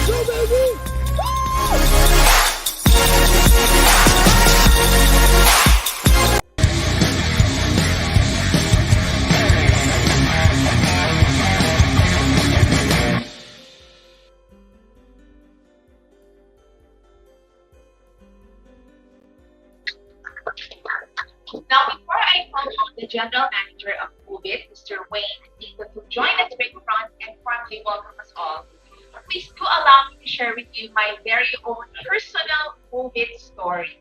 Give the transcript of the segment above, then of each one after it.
Now, before I call on the General Manager of COVID, Mr. Wayne, to join us right front and formally welcome us all, please do allow me to share with you my very own personal COVID story.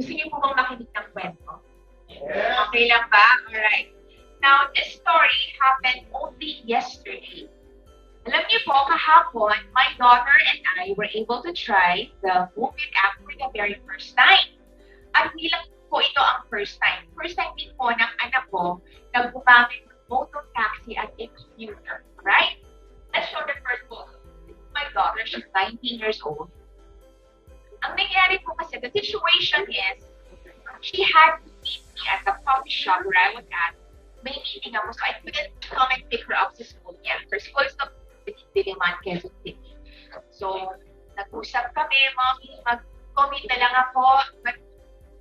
Gusto niyo po bang makinig ng kwento? Yeah. Okay lang ba? Alright. Now, this story happened only yesterday. Alam niyo po, kahapon, my daughter and I were able to try the COVID app for the very first time. At bilang po ito ang first time. First time din po ng anak ko na gumamit ng motor taxi at a commuter. Right? Let's show the first photo. This is my daughter. She's 19 years old. Ang nangyari po kasi, the situation is, she had to meet me at the coffee shop where I was at. May meeting ako, so I couldn't come and pick her up sa school niya. Her school is not Diliman, Quezon City. So, nag-usap kami, Mommy, mag-commit na lang ako, but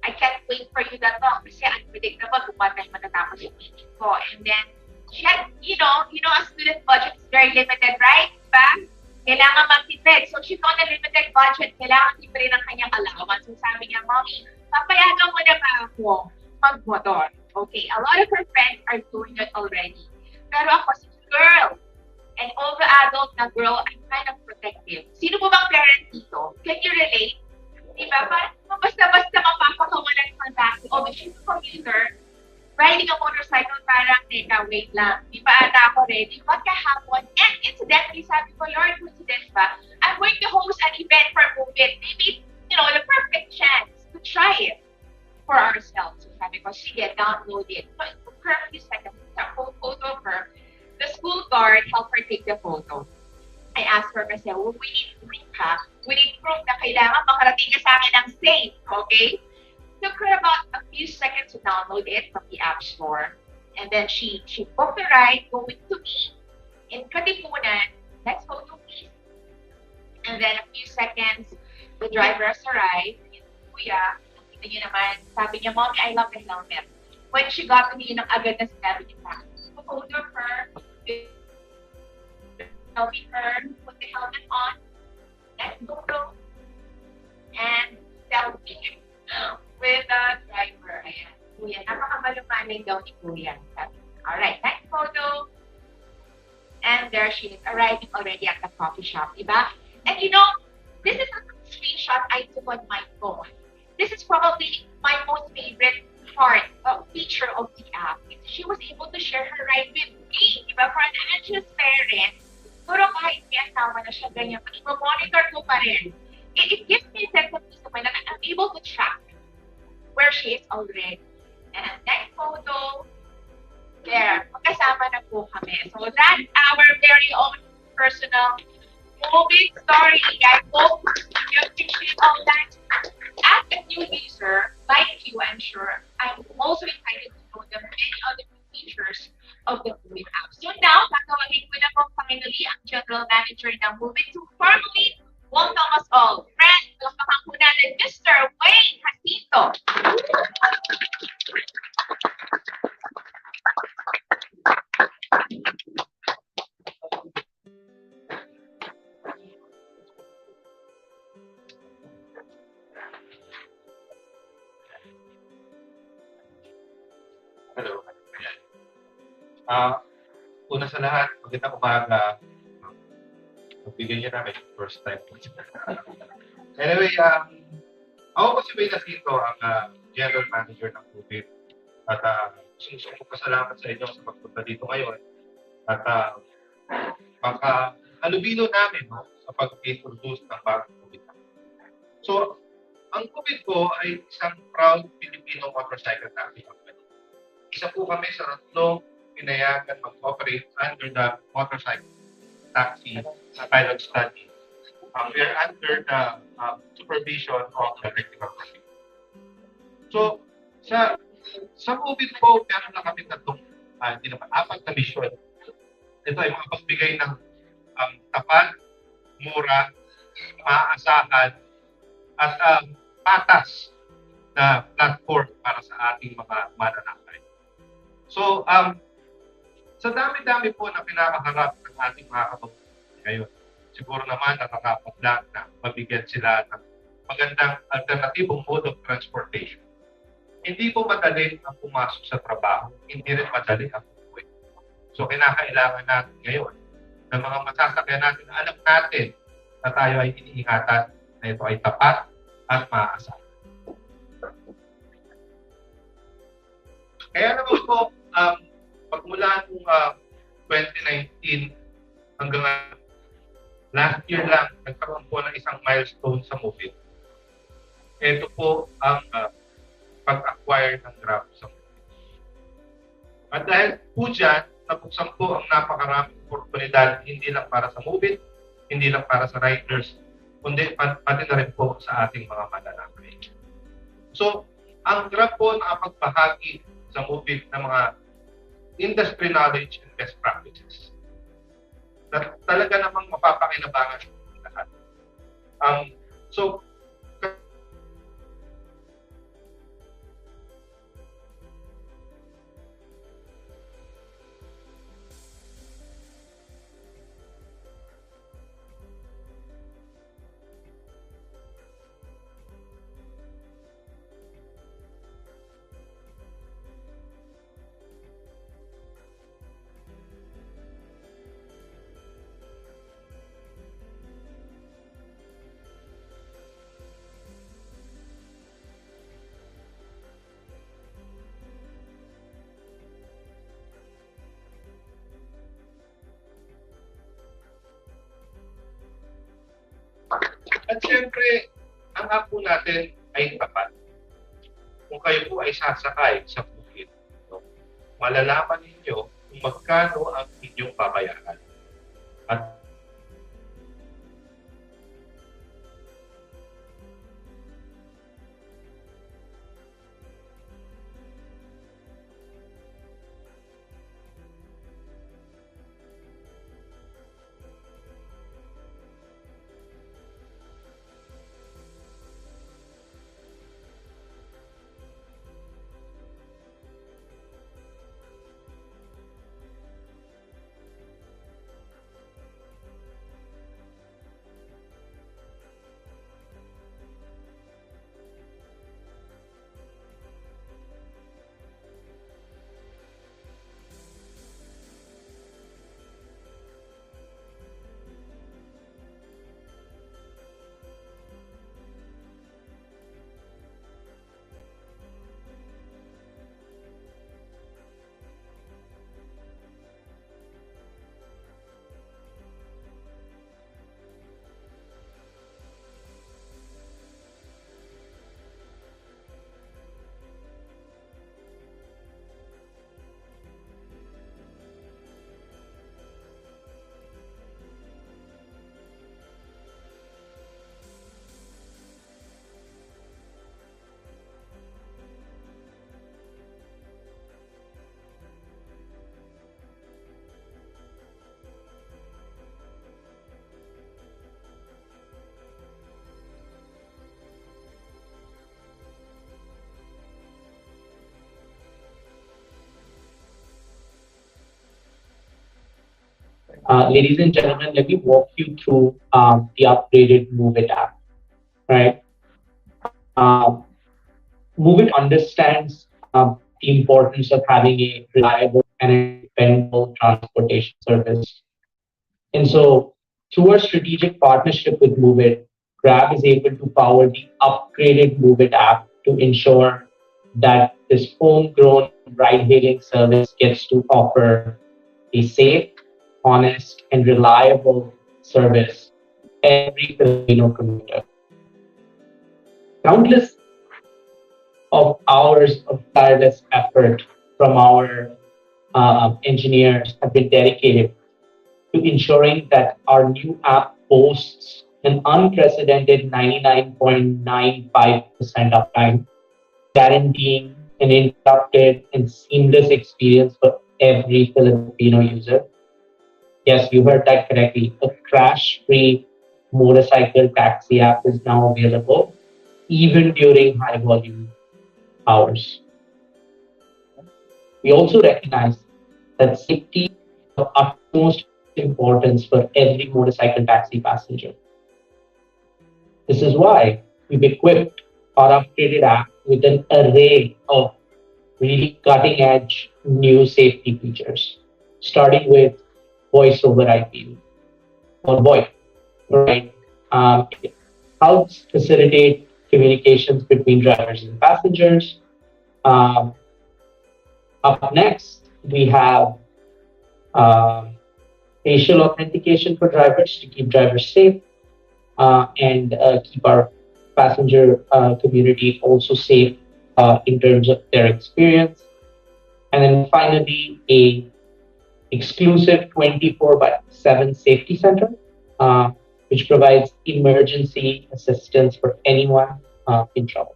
I can't wait for you na to kasi unpredictable kung paano matatapos yung meeting ko. And then, she had, you know, a student budget is very limited, right? Diba? Kailangan magtipid. So, she's on a limited budget. Kailangan libre ng kanyang allowance. So, sabi niya, Mommy, papayagan mo na ba ako mag-motor? Okay, a lot of her friends are doing it already. Pero ako, since girl, and all the adult na girl, I'm kind of protective. Sino po bang parent dito? Can you relate? Diba? Parang basta-basta mapapakawalan ng taxi. Oh, she's a commuter. Riding a motorcycle, parang, teka, wait lang. Di ba ata ako ready? What kahapon? And incidentally, sabi ko, Lord, coincidence ba? I'm going to host an event for COVID. Maybe, you know, the perfect chance to try it for ourselves. So sabi ko, sige, download it. So it took her a few seconds to take a photo of her. The school guard helped her take the photo. I asked her kasi, well, we need proof, ha? We need proof na kailangan makarating ka sa akin ng safe, okay? Took her about a few seconds to download it from the App Store. And then she booked the ride going to me in Katipunan. Next photo, please. And then a few seconds, the driver has arrived. Yung kuya, nakita niyo naman, sabi niya, Mommy, I love the helmet. When she got to me, yun ang agad na sinabi niya. So, photo of her, helping her put the helmet on. Next photo. And selfie with the driver. Ayan. Kuya, napakamalumaning daw ni Kuya. Alright, next photo. And there she is, arriving already at the coffee shop, diba? And you know, this is a screenshot I took on my phone. This is probably my most favorite feature of the app. She was able to share her ride with me, diba? For an anxious parent, pero kahit may asawa na siya ganyan, monitor ko pa rin. It gives me a sense of peace of mind that I'm able to track where she is already. And next photo, there, magkasama na po kami. So that's our very own personal COVID story. I hope you appreciate all that. As a new user, like you, I'm sure, I'm also excited to know the many other features of the COVID app. So now, tatawagin ko na po finally ang General Manager ng Movie to formally welcome us all. Friends, welcome po natin Mr. Wayne Jacinto. Hello. Una sa lahat, magandang umaga. Magbigay niyo namin first time. Anyway, ako po si Wayne Jacinto, ang General Manager ng COVID. At gusto ko pasalamat sa inyo sa pagpunta dito ngayon. At maka-alubilo namin sa pag-introduce ng bagong COVID. So, ang COVID ko ay isang proud Filipino motorcycle taxi company. Isa po kami sa tatlong pinayagan mag-operate under the motorcycle taxi pilot study. We are under the supervision of the technical committee. So, sa COVID po, meron na kami tatlong, apat na mission. Ito ay makapagbigay ng tapat, mura, maaasahan at patas na platform para sa ating mga mananakay. So, sa dami-dami po na pinakaharap ng ating mga kababayan ngayon, siguro naman nakakapat lang na mabigyan sila ng magandang alternatibong mode of transportation. Hindi po madali ang pumasok sa trabaho, hindi rin madali ang umuwi. So, kinakailangan natin ngayon ng mga masasakyan natin na alam natin na tayo ay iniingatan na ito ay tapat at maaasahan. Kaya naman po, pagmula noong 2019 hanggang last year lang, nagkaroon po ng isang milestone sa movie. Ito po ang pag-acquire ng Grab sa movie. At dahil po dyan, nabuksan po ang napakaraming oportunidad hindi lang para sa movie, hindi lang para sa riders, kundi pati na rin po sa ating mga mananakay. So, ang Grab po nakapagbahagi sa movie ng mga industry knowledge and best practices na talaga namang mapapakinabangan ng lahat. So, at siyempre, ang app po natin ay tapat. Kung kayo po ay sasakay sa bukid, no, malalaman ninyo kung magkano ang inyong babayaran. At ladies and gentlemen, let me walk you through the upgraded Move It app, right? Move It understands the importance of having a reliable and dependable transportation service. And so, through our strategic partnership with Move It, Grab is able to power the upgraded Move It app to ensure that this homegrown ride-hailing service gets to offer a safe, honest, and reliable service to every Filipino commuter. Countless of hours of tireless effort from our engineers have been dedicated to ensuring that our new app boasts an unprecedented 99.95% uptime, guaranteeing an uninterrupted and seamless experience for every Filipino user. Yes, you heard that correctly. A crash-free motorcycle taxi app is now available even during high volume hours. We also recognize that safety is of utmost importance for every motorcycle taxi passenger. This is why we've equipped our upgraded app with an array of really cutting edge new safety features, starting with voice over IP or VoIP, right? It helps facilitate communications between drivers and passengers. Um, Up next, we have um, facial authentication for drivers to keep drivers safe and keep our passenger community also safe in terms of their experience. And then finally, a exclusive 24 by 7 safety center, uh, which provides emergency assistance for anyone in trouble.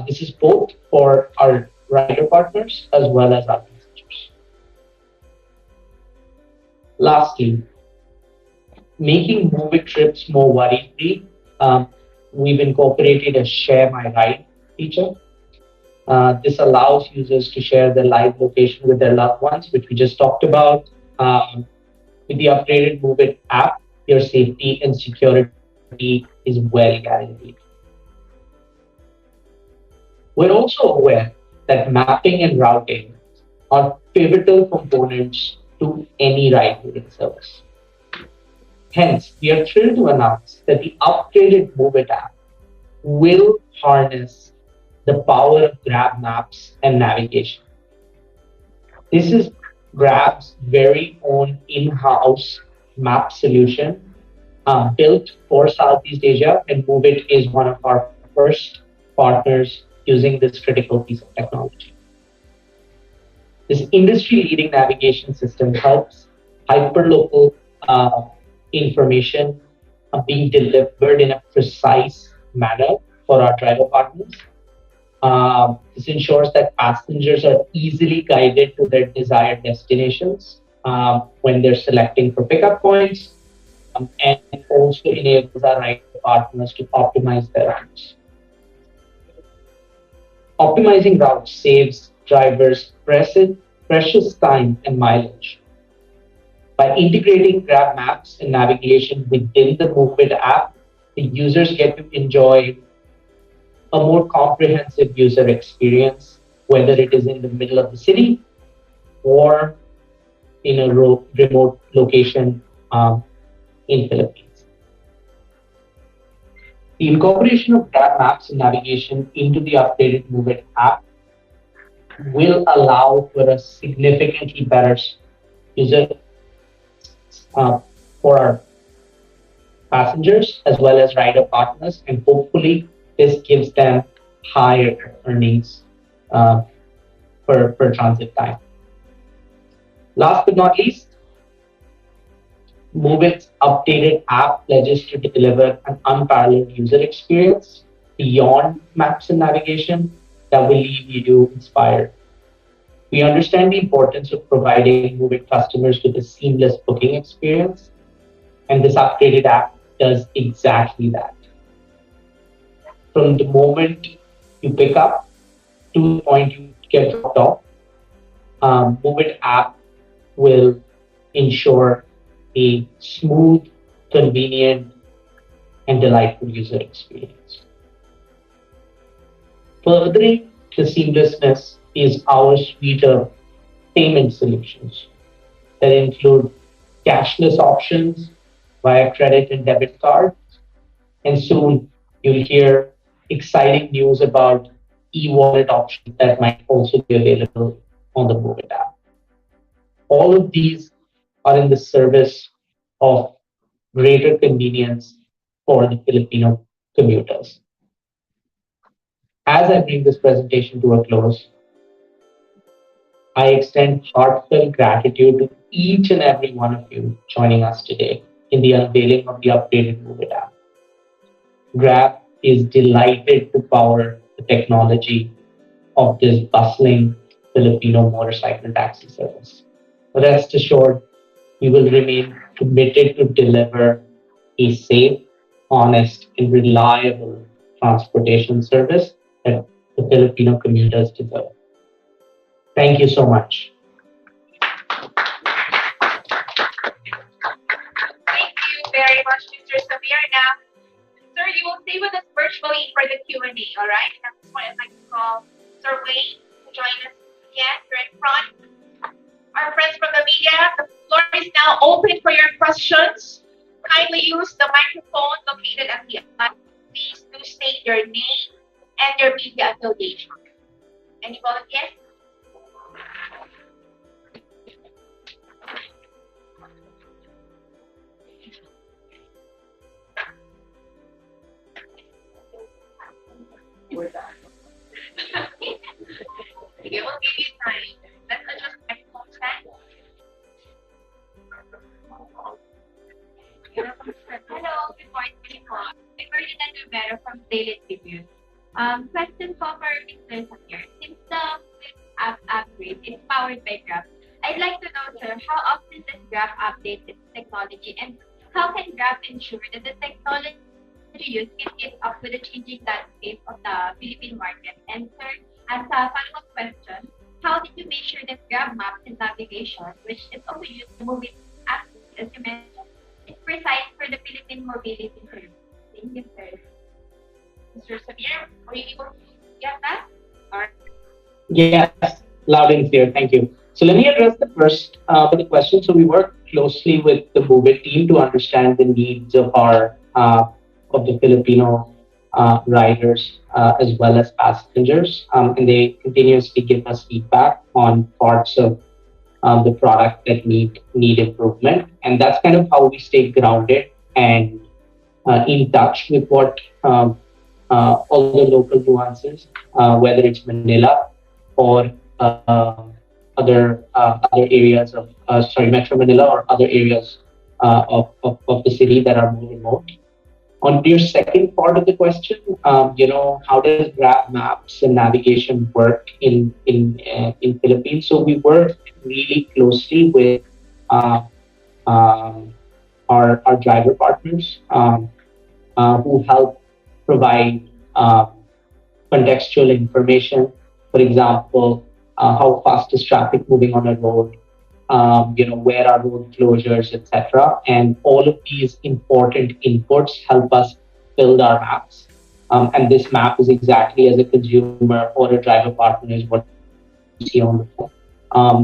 This is both for our rider partners as well as our passengers. Lastly, making movie trips more worry-free, we've incorporated a Share My Ride feature. This allows users to share their live location with their loved ones, which we just talked about. With the upgraded Move It app, your safety and security is well guaranteed. We're also aware that mapping and routing are pivotal components to any ride-hailing service. Hence, we are thrilled to announce that the upgraded Move It app will harness the power of Grab Maps and navigation. This is Grab's very own in-house map solution built for Southeast Asia, and Move It is one of our first partners using this critical piece of technology. This industry-leading navigation system helps hyperlocal information being delivered in a precise manner for our driver partners. This ensures that passengers are easily guided to their desired destinations when they're selecting for pickup points, and also enables our rider partners to optimize their routes. Optimizing routes saves drivers precious time and mileage. By integrating Grab Maps and navigation within the MoveIt app, the users get to enjoy a more comprehensive user experience, whether it is in the middle of the city or in a remote location in Philippines. The incorporation of Grab Maps and navigation into the updated MoveIt app will allow for a significantly better user for our passengers as well as rider partners, and hopefully this gives them higher earnings per transit time. Last but not least, MoveIt's updated app pledges to deliver an unparalleled user experience beyond maps and navigation that will leave you inspired. We understand the importance of providing MoveIt customers with a seamless booking experience, and this upgraded app does exactly that. From the moment you pick up to the point you get dropped off, MoveIt app will ensure a smooth, convenient, and delightful user experience. Furthering the seamlessness is our suite of payment solutions that include cashless options via credit and debit card, and soon you'll hear exciting news about e-wallet options that might also be available on the MoveIt app. All of these are in the service of greater convenience for the Filipino commuters. As I bring this presentation to a close, I extend heartfelt gratitude to each and every one of you joining us today in the unveiling of the updated MoveIt app. Grab is delighted to power the technology of this bustling Filipino motorcycle taxi service. Rest assured, we will remain committed to deliver a safe, honest, and reliable transportation service that the Filipino commuters deserve. Thank you so much. Thank you very much, Mr. Samir. Now, sir, you will stay with us virtually for the Q&A, all right? At this point, I'd like to call Sir Wayne to join us again here in front. Our friends from the media, the floor is now open for your questions. Kindly use the microphone located at the end. Please do state your name and your media affiliation. Any volunteers? Okay, we'll give you time. Let's adjust microphone stand. Hello, good morning po. I'm Ferdinand Rivero from Daily Tribune. Question po for Mr. Samir. Since the app upgrade is powered by Grab, I'd like to know, sir, how often does Grab update its technology and how can Grab ensure that the technology used can keep up with the changing landscape of the Philippine market? And sir, as a follow-up question, how did you make sure that Grab Maps and navigation, which is also used to move it access, as you mentioned, is precise for the Philippine mobility service? Thank you, sir. Mr. Samir, are you able to get that? All right. Yes, loud and clear. Thank you. So let me address the first with the question. So we work closely with the Move team to understand the needs of the Filipino riders as well as passengers, and they continuously give us feedback on parts of the product that need improvement, and that's kind of how we stay grounded and in touch with what all the local nuances, whether it's Manila or other areas of Metro Manila or other areas of the city that are more remote. On your second part of the question, how does Grab Maps and navigation work in Philippines? So we work really closely with uh, um, our driver partners who help provide contextual information. For example, how fast is traffic moving on a road? Where are road closures, etc. And all of these important inputs help us build our maps. And this map is exactly as a consumer or a driver partner is what you see on the phone.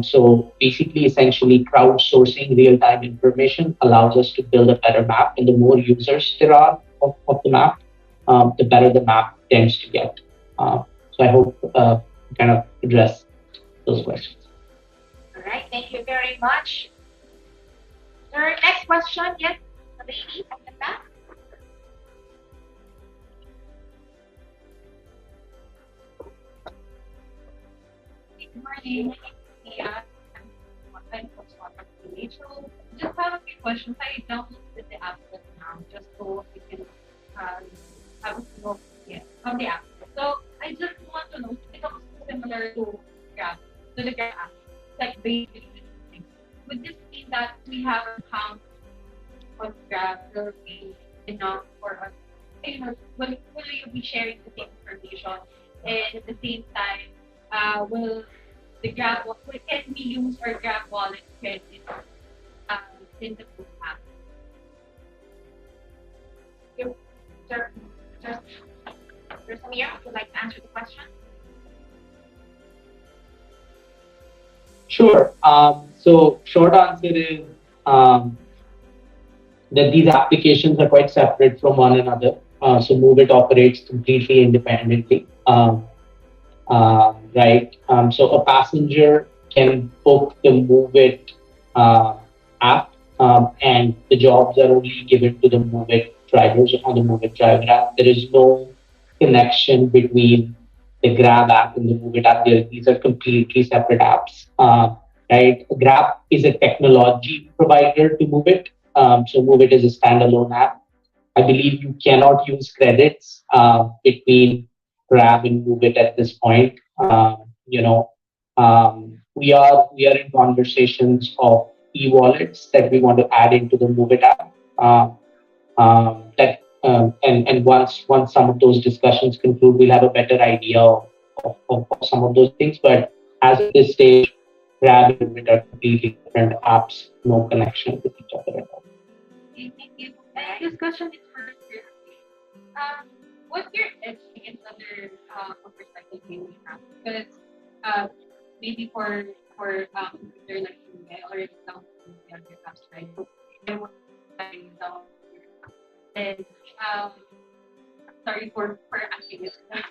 So basically, essentially, crowdsourcing real-time information allows us to build a better map. And the more users there are of the map, the better the map tends to get. So I hope kind of address those questions. All right. Thank you very much. Sir, next question. Yes, the lady at the back. Good morning. Yeah, I'm from Swatter Village. So just have a few questions. I downloaded the app just now just so I can have a know from the app. So I just want to know, it's also similar to Grab, to the Grab app, like basically. Would this mean that we have an account on Grab will be enough for us? Will you be sharing the same information? And at the same time, will the can we use our Grab wallet credit um, in the group app? You, sir, sir, Sir Samir, would you like to answer the question? Sure. So short answer is that these applications are quite separate from one another. So Move It operates completely independently. Right. So a passenger can book the Move It app, and the jobs are only given to the Move It drivers on the Move It driver app. There is no connection between the Grab app and the Move It app. These are completely separate apps. Right. Grab is a technology provider to Move It. So Move It is a standalone app. I believe you cannot use credits between Grab and Move It at this point. We are in conversations of e-wallets that we want to add into the Move It app. And once some of those discussions conclude, we'll have a better idea of some of those things. But as of this stage, Grab and Uber are completely different apps, no connection with each other at all. Okay, thank you. And this question is for you. What's your experience under perspective gaming app? Because um, maybe they're like I already downloaded the other apps, right? So I want to download your app. And sorry for asking this kind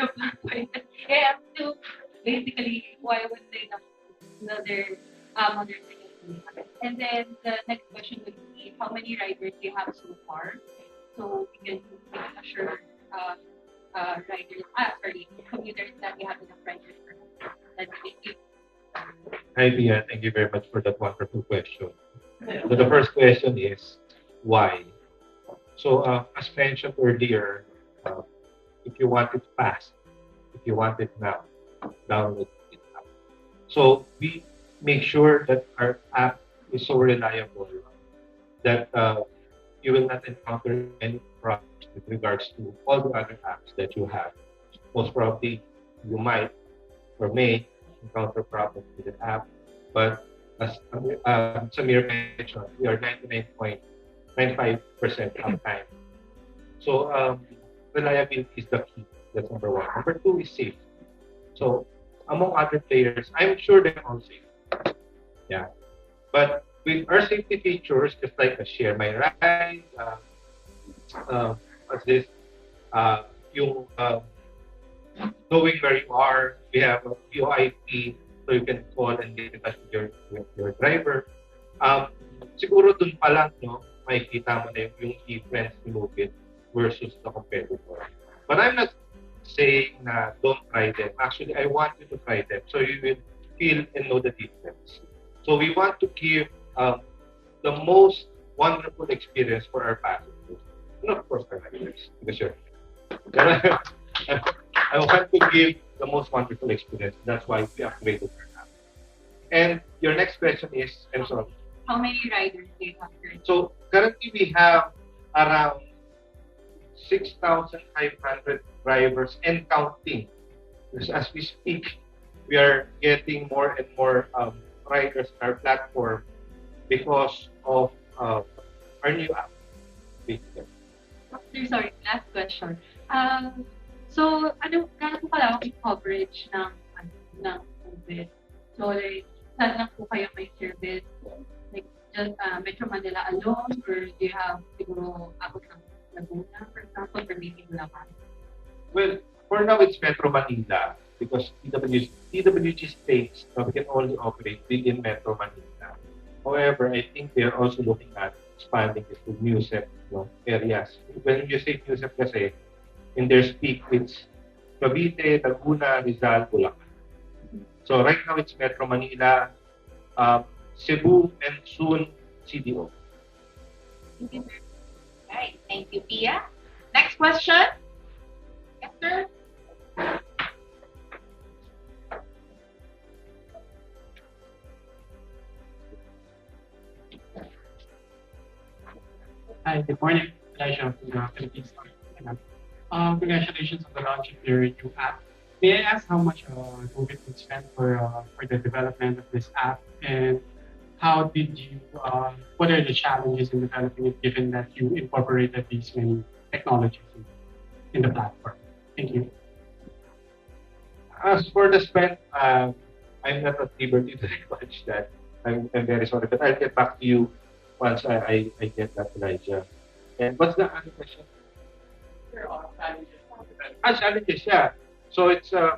of point. Yeah, so basically why would they not another other thing? And then the next question would be how many riders do you have so far? So we can assure uh, riders, sorry, commuters that you have enough riders for that they keep. Hi, Pia. Thank you very much for that wonderful question. So the first question is why? So as mentioned earlier, uh, if you want it fast, if you want it now, download it now. So we make sure that our app is so reliable that you will not encounter any problems with regards to all the other apps that you have. Most probably, you might or may encounter problems with the app, but as Samir mentioned, we are 99.95% uptime. So reliability is the key. That's number one. Number two is safety. So among other players, I'm sure they're all safe. Yeah. But with our safety features, just like a share my ride, what's this? Yung knowing where you are, we have a VoIP, so you can call and get in touch with your driver. Siguro dun pa lang, no, makikita mo na yung difference ni Mobit versus the competitor. But I'm not saying na don't try them. Actually, I want you to try them so you will feel and know the difference. So we want to give the most wonderful experience for our passengers. And of course, our riders. Because sure. I want to give the most wonderful experience. That's why we upgraded our app. And your next question is, I'm sorry. How many riders do you have currently? So currently we have around 6,500 drivers and counting. Because as we speak, we are getting more and more riders on our platform because of our new app. Basically. Sorry, last question. So, gaano po kalawak yung coverage ng COVID? So, like, saan lang po kayo may service? Like, just Metro Manila alone? Or do you have siguro abot ng Laguna, for example, or maybe Bulacan? Well, for now it's Metro Manila because TWG states that we can only operate within Metro Manila. However, I think they are also looking at expanding this to MUSEP areas. When you say MUSEP kasi, in their speak, it's Cavite, Laguna, Rizal, Bulacan. So right now it's Metro Manila, Cebu, and soon CDO. Thank you. Right. Thank you, Pia. Next question. Yes, sir. Hi, good morning. Elijah from the Philippines. Congratulations on the launch of your new app. May I ask how much Google would spend for the development of this app, and how did you? What are the challenges in developing it, given that you incorporated these many technologies in the platform? Thank you. As for the spend, I'm not at liberty to acknowledge that. I'm very sorry, but I'll get back to you once I get that, Elijah. And what's the other question? Challenges, yeah. So it's well,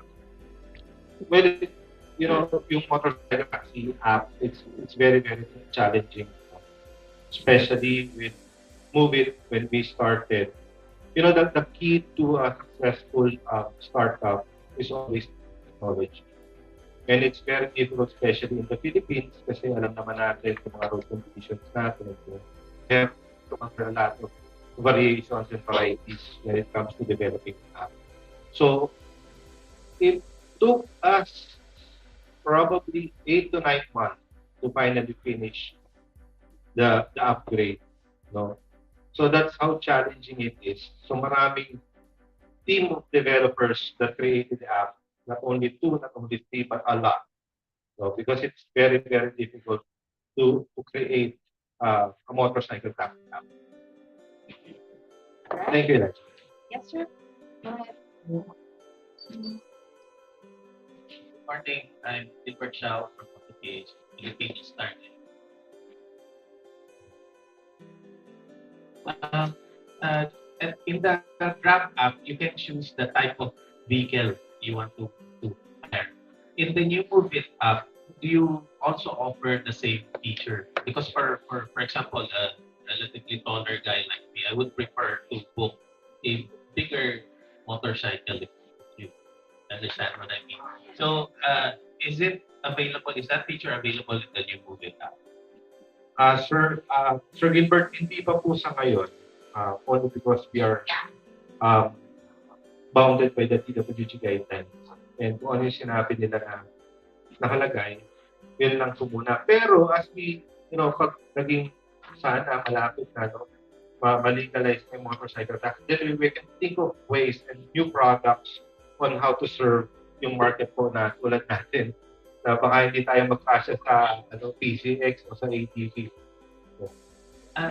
yung motorcycle taxi app, it's very very challenging, especially with Move It when we started. That the key to a successful startup is always technology. And it's very difficult, especially in the Philippines, kasi alam naman natin yung mga road conditions natin. We have to cover a lot of variations and varieties when it comes to developing an app. So it took us probably 8 to 9 months to finally finish the upgrade. No? So that's how challenging it is. So maraming team of developers that created the app, not only two, not only three, but a lot. So because it's very, very difficult to create a motorcycle taxi app. Thank you, Elijah. Yes, sir. Go ahead. Good morning. I'm Dilbert Shao from PH, Philippines started. Um, uh, and in the Grab app, you can choose the type of vehicle you want to hire. In the new Move It app, do you also offer the same feature? Because for example, a relatively taller guy like me, I would prefer to book a bigger motorcycle if you understand what I mean. So, is it available? Is that feature available in the new Move It app? Sir Gilbert, hindi pa po sa ngayon. Only because we are um, bounded by the TWG guidelines. And kung ano yung sinabi nila na nakalagay, yun lang po muna. Pero as we, pag naging sana malapit na, no, ma-legalize na yung motorcycle tax, then we can think of ways and new products on how to serve yung market po na tulad natin na baka hindi tayo magkasya sa PCX o sa ATV.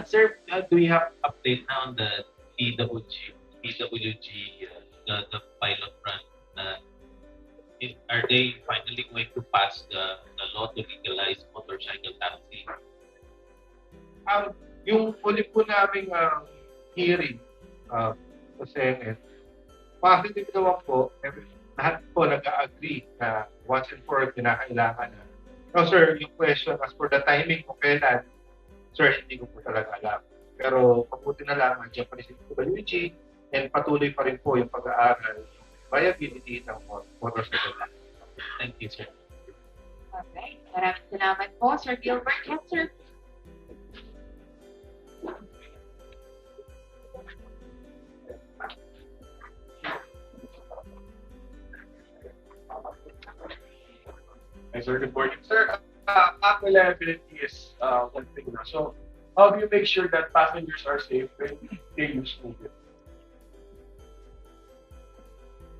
Sir, do we have update now on the PWG, the pilot run? Are they finally going to pass the law to legalize motorcycle taxi? Yung uli po naming hearing sa Senate, positive naman po, lahat po nag-agree na once and for all, kinakailangan na. No, sir, yung question as for the timing kung kailan, sir, hindi ko po talaga alam. Pero mabuti na lang ang Japanese TWG and patuloy pa rin po yung pag-aaral yung viability ng motorcycle taxi. Thank you, sir. Okay. Maraming salamat po, Sir Gilbert. Yes, sir. Hi, sir. Good morning. Sir, app reliability is one thing na. So, how do you make sure that passengers are safe when they use Uber?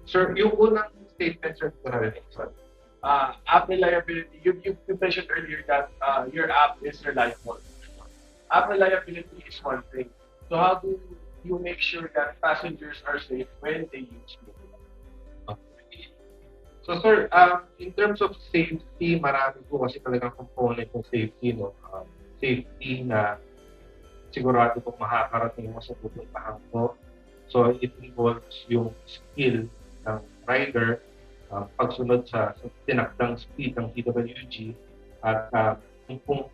Sir, yung unang statement, sir, ko narinig, sir. App reliability, you mentioned earlier that your app is reliable. App reliability is one thing. So, how do you make sure that passengers are safe when they use Uber? So sir, in terms of safety, marami po kasi talagang component ng safety, no? Safety na sigurado pong makakarating mo sa pupuntahan mo. So it involves yung skill ng rider, pagsunod sa tinakdang speed ng TWG at yung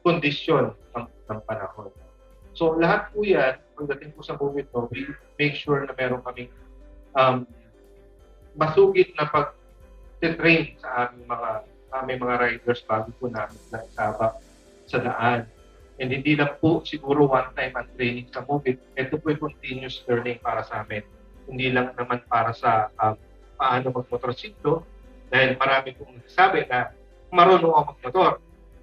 kondisyon ng panahon. So lahat po yan, pagdating po sa movie to, we make sure na meron kaming masugid na pag-train sa aming mga riders bago po namin naisabak sa daan. And hindi lang po siguro one time ang training sa movie. Ito po yung continuous learning para sa amin. Hindi lang naman para sa paano magmotorsiklo dahil marami pong nagsasabi na marunong ako magmotor.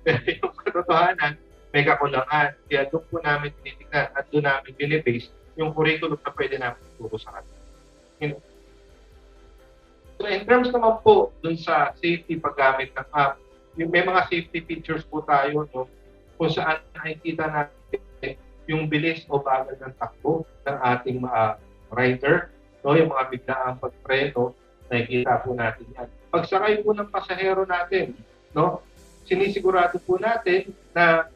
Pero yung katotohanan, may kakulangan. Kaya doon po namin tinitignan at doon namin binibase yung curriculum na pwede namin ituro sa kanila. So in terms naman po dun sa safety paggamit ng app, may mga safety features po tayo, no, kung saan nakikita natin yung bilis o bagal ng takbo ng ating rider, no, yung mga biglaang pagpreno, nakikita po natin yan. Pagsakay po ng pasahero natin, no, sinisigurado po natin na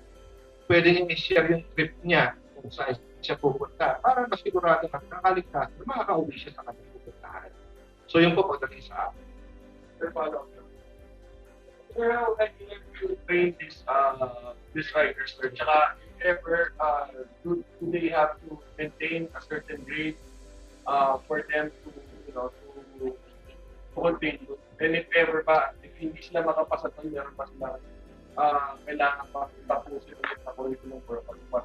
pwede niyang i-share yung trip niya kung saan siya pupunta para masigurado na nakakaligtas na makakauwi siya sa kanyang pupuntahan. So yun po pagdating sa app. Sir, follow up. Sir, how can you train these riders, sir? Tsaka, if ever, do they have to maintain a certain grade for them to, to continue? And if ever ba, if hindi sila makapasa doon, meron pa sila kailangan pa tapusin ulit sa curriculum for what?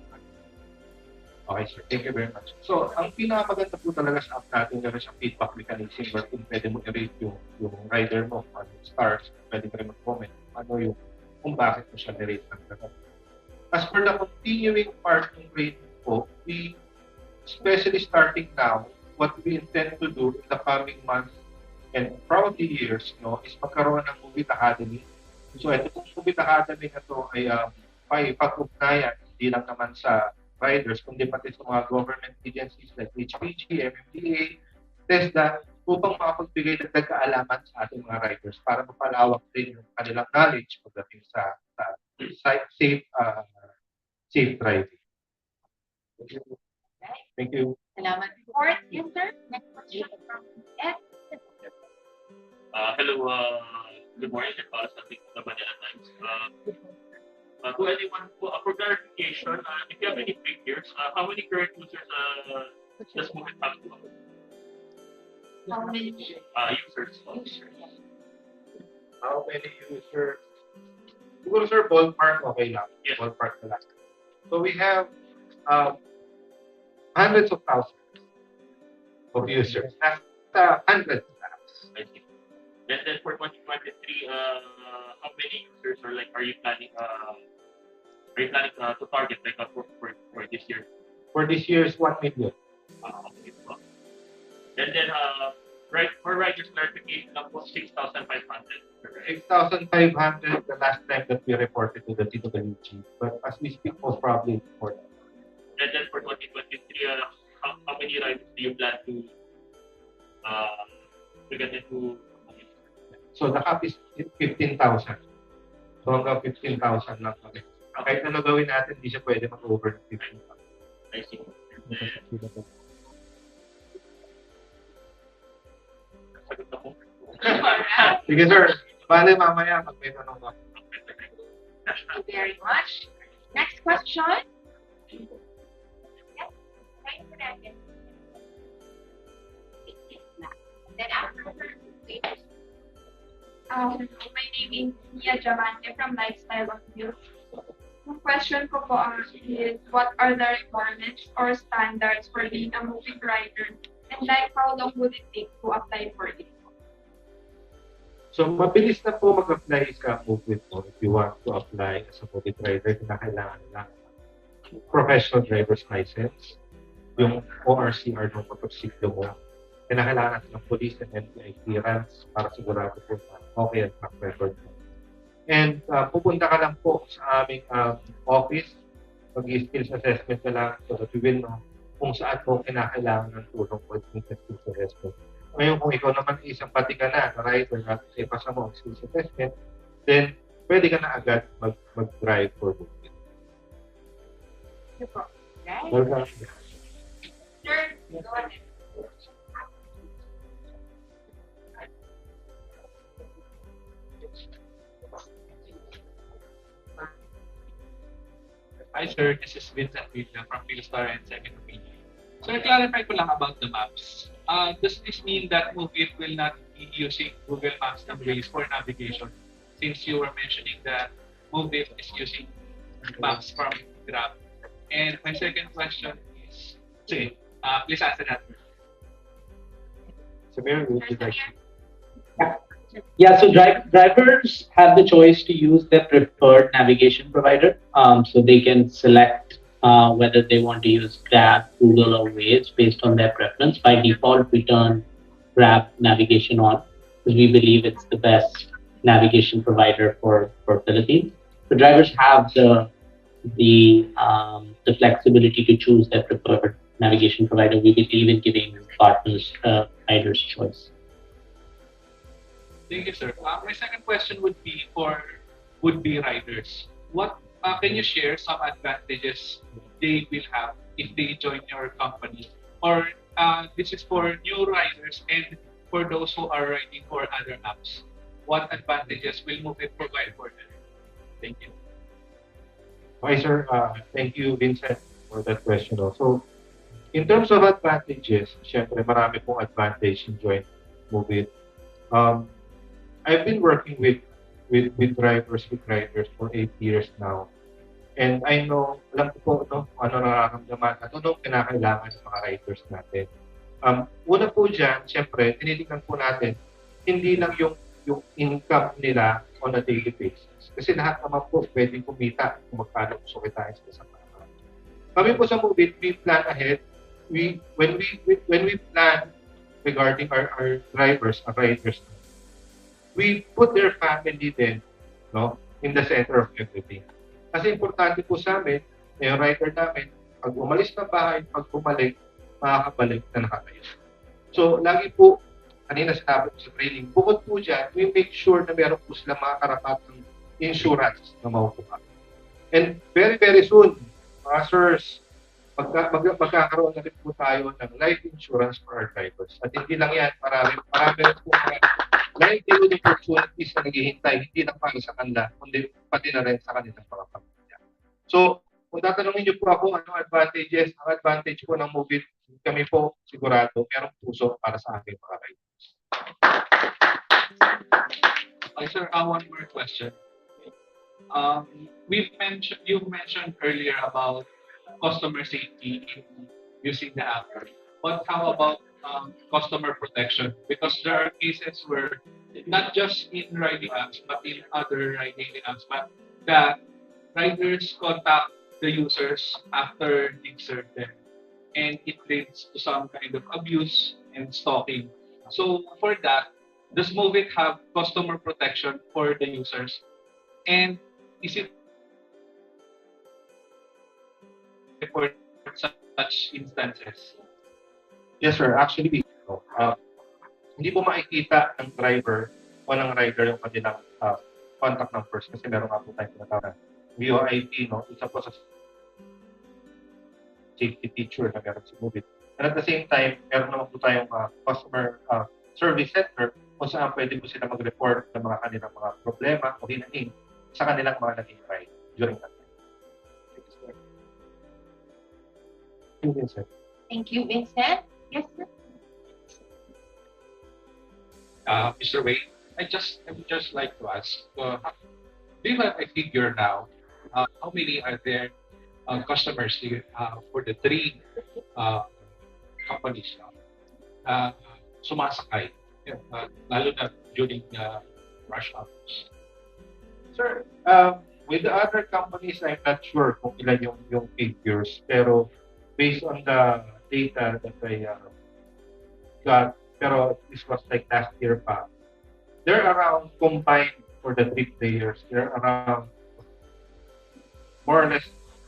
Okay, sir. Thank you very much. So, ang pinakamaganda po talaga sa app natin, meron siyang feedback mechanism wherein pwede mo i-rate yung rider mo, ano yung stars, pwede ka rin mag-comment, ano yung, kung bakit mo siya nirate ng gano'n. As for the continuing part ng training po, we, especially starting now, what we intend to do in the coming months and probably years, no, is magkaroon ng Movie Academy. So ito pong Movie Academy na to ay pag-ugnayan, hindi lang naman sa riders, kundi pati sa mga government agencies like HPG, MMDA, TESDA, upang makapagbigay ng kaalaman sa ating mga riders para mapalawak din yung kanilang knowledge pagdating sa safe driving. Thank you. Salamat. Fourth user, next question from Ed. Hello, good morning. Something from the Manila Times. To anyone, for clarification, if you have any figures, how many current users does Movit have to How many users? How many users? Siguro sir, ballpark, okay lang. Yes. Ballpark na lang. So we have hundreds of thousands of users. Nasa hundreds of thousands. I see. And then for 2023, how many users are you planning to target for this year? For this year's 1 million. Okay. And then for riders clarification, po 6,500. 6,500 the last time that we reported to the TWG. But as we speak, most probably more. And then for 2023, how many riders do you plan to get into? So the cap is 15,000. So hanggang 15,000 lang kami. Kahit ano gawin natin, hindi siya pwede mag-over ng 15,000. I see. Sagot na po. Sige sir, bale mamaya pag may tanong ako. Thank you very much. Next question. Yes, thank you, Brandon. Then after My name is Mia Diamante from Lifestyle of Youth. Yung question ko po is, what are the requirements or standards for being a moving rider? And like, how long would it take to apply for it? So mabilis na po mag-apply sa movement mo. If you want to apply as a moving rider, kinakailangan lang professional driver's license, yung ORCR ng motorsiklo mo. Kinakailangan natin ng police and NBI clearance para sigurado po na okay ang track record mo. And pupunta ka lang po sa aming office, mag-skills assessment ka lang so that we will know kung saan po kinakailangan ng tulong mo yung skills assessment. Ngayon, kung ikaw naman isang pati ka na rider at ipasa mo ang skills assessment, then pwede ka na agad mag-drive for movement. Welcome. Sir, go ahead. Hi sir, this is Vincent Villa from Philstar and Second Opinion. So clarify ko lang about the maps. Does this mean that Movit will not be using Google Maps and Waze for navigation? Since you were mentioning that Movit is using maps from Grab. And my second question is, please answer that. Samir, would you like to? Yeah, so drivers have the choice to use their preferred navigation provider. So they can select whether they want to use Grab, Google, or Waze based on their preference. By default, we turn Grab navigation on because we believe it's the best navigation provider for Philippines. So drivers have the flexibility to choose their preferred navigation provider. We believe in giving partners riders choice. Thank you, sir. My second question would be for would-be riders. What can you share some advantages they will have if they join your company? Or this is for new riders and for those who are riding for other apps. What advantages will Movit provide for them? Thank you. Okay, sir. Thank you, Vincent, for that question also. In terms of advantages, syempre marami pong advantage in join Movit. I've been working with riders for 8 years now. And I know, alam ko po ano nararamdaman at ano kinakailangan ng mga riders natin. Una po dyan, syempre, tinitingnan po natin, hindi lang yung yung income nila on a daily basis. Kasi lahat naman po pwedeng kumita kung magkano gusto kitain sa isang araw. Kami po sa Movit, we plan ahead. When we plan regarding our drivers, our riders, we put their family then, no, in the center of everything. Kasi importante po sa amin, yung rider namin, pag umalis ng bahay, pag bumalik, makakabalik na nakatayo. So, lagi po, kanina sinabi ko sa training, bukod po dyan, we make sure na meron po sila mga karapatang insurance na makukuha. And very, very soon, mga sirs, magkakaroon na rin po tayo ng life insurance for our drivers. At hindi lang yan, marami rin po mga livelihood opportunities na naghihintay, hindi lang para sa kanila, kundi pati na rin sa kanilang mga pamilya. So, kung tatanungin niyo po ako anong advantages, ang advantage po ng Movit, kami po sigurado merong puso para sa aking mga riders. Okay, sir, one more question. You mentioned earlier about customer safety in using the app. But how about customer protection? Because there are cases where not just in riding apps, but in other riding apps, but the riders contact the users after they serve them, and it leads to some kind of abuse and stalking. So for that, does Movit have customer protection for the users? And is it for such instances? Yes, sir. Actually, hindi po makikita ng driver o ng rider yung kanilang contact numbers kasi meron nga po tayong tinatawag na VoIP, no? Isa po sa safety feature na meron sa Movit. And at the same time, meron naman po tayong customer service center kung saan pwede po sila mag-report ng mga kanilang mga problema o hinaing sa kanilang mga naging ride during that time. Thank you, Vincent. Thank you, Vincent. Yes, sir. Mr. Wade, I would just like to ask, do you have a figure now? How many are there customers do you have for the three companies now? Sumasakay, lalo na during rush hours. Sir, with the other companies, I'm not sure kung ilan yung figures, pero based on the data that I got, pero this was like last year pa, they're around combined for the three players, they're around more or less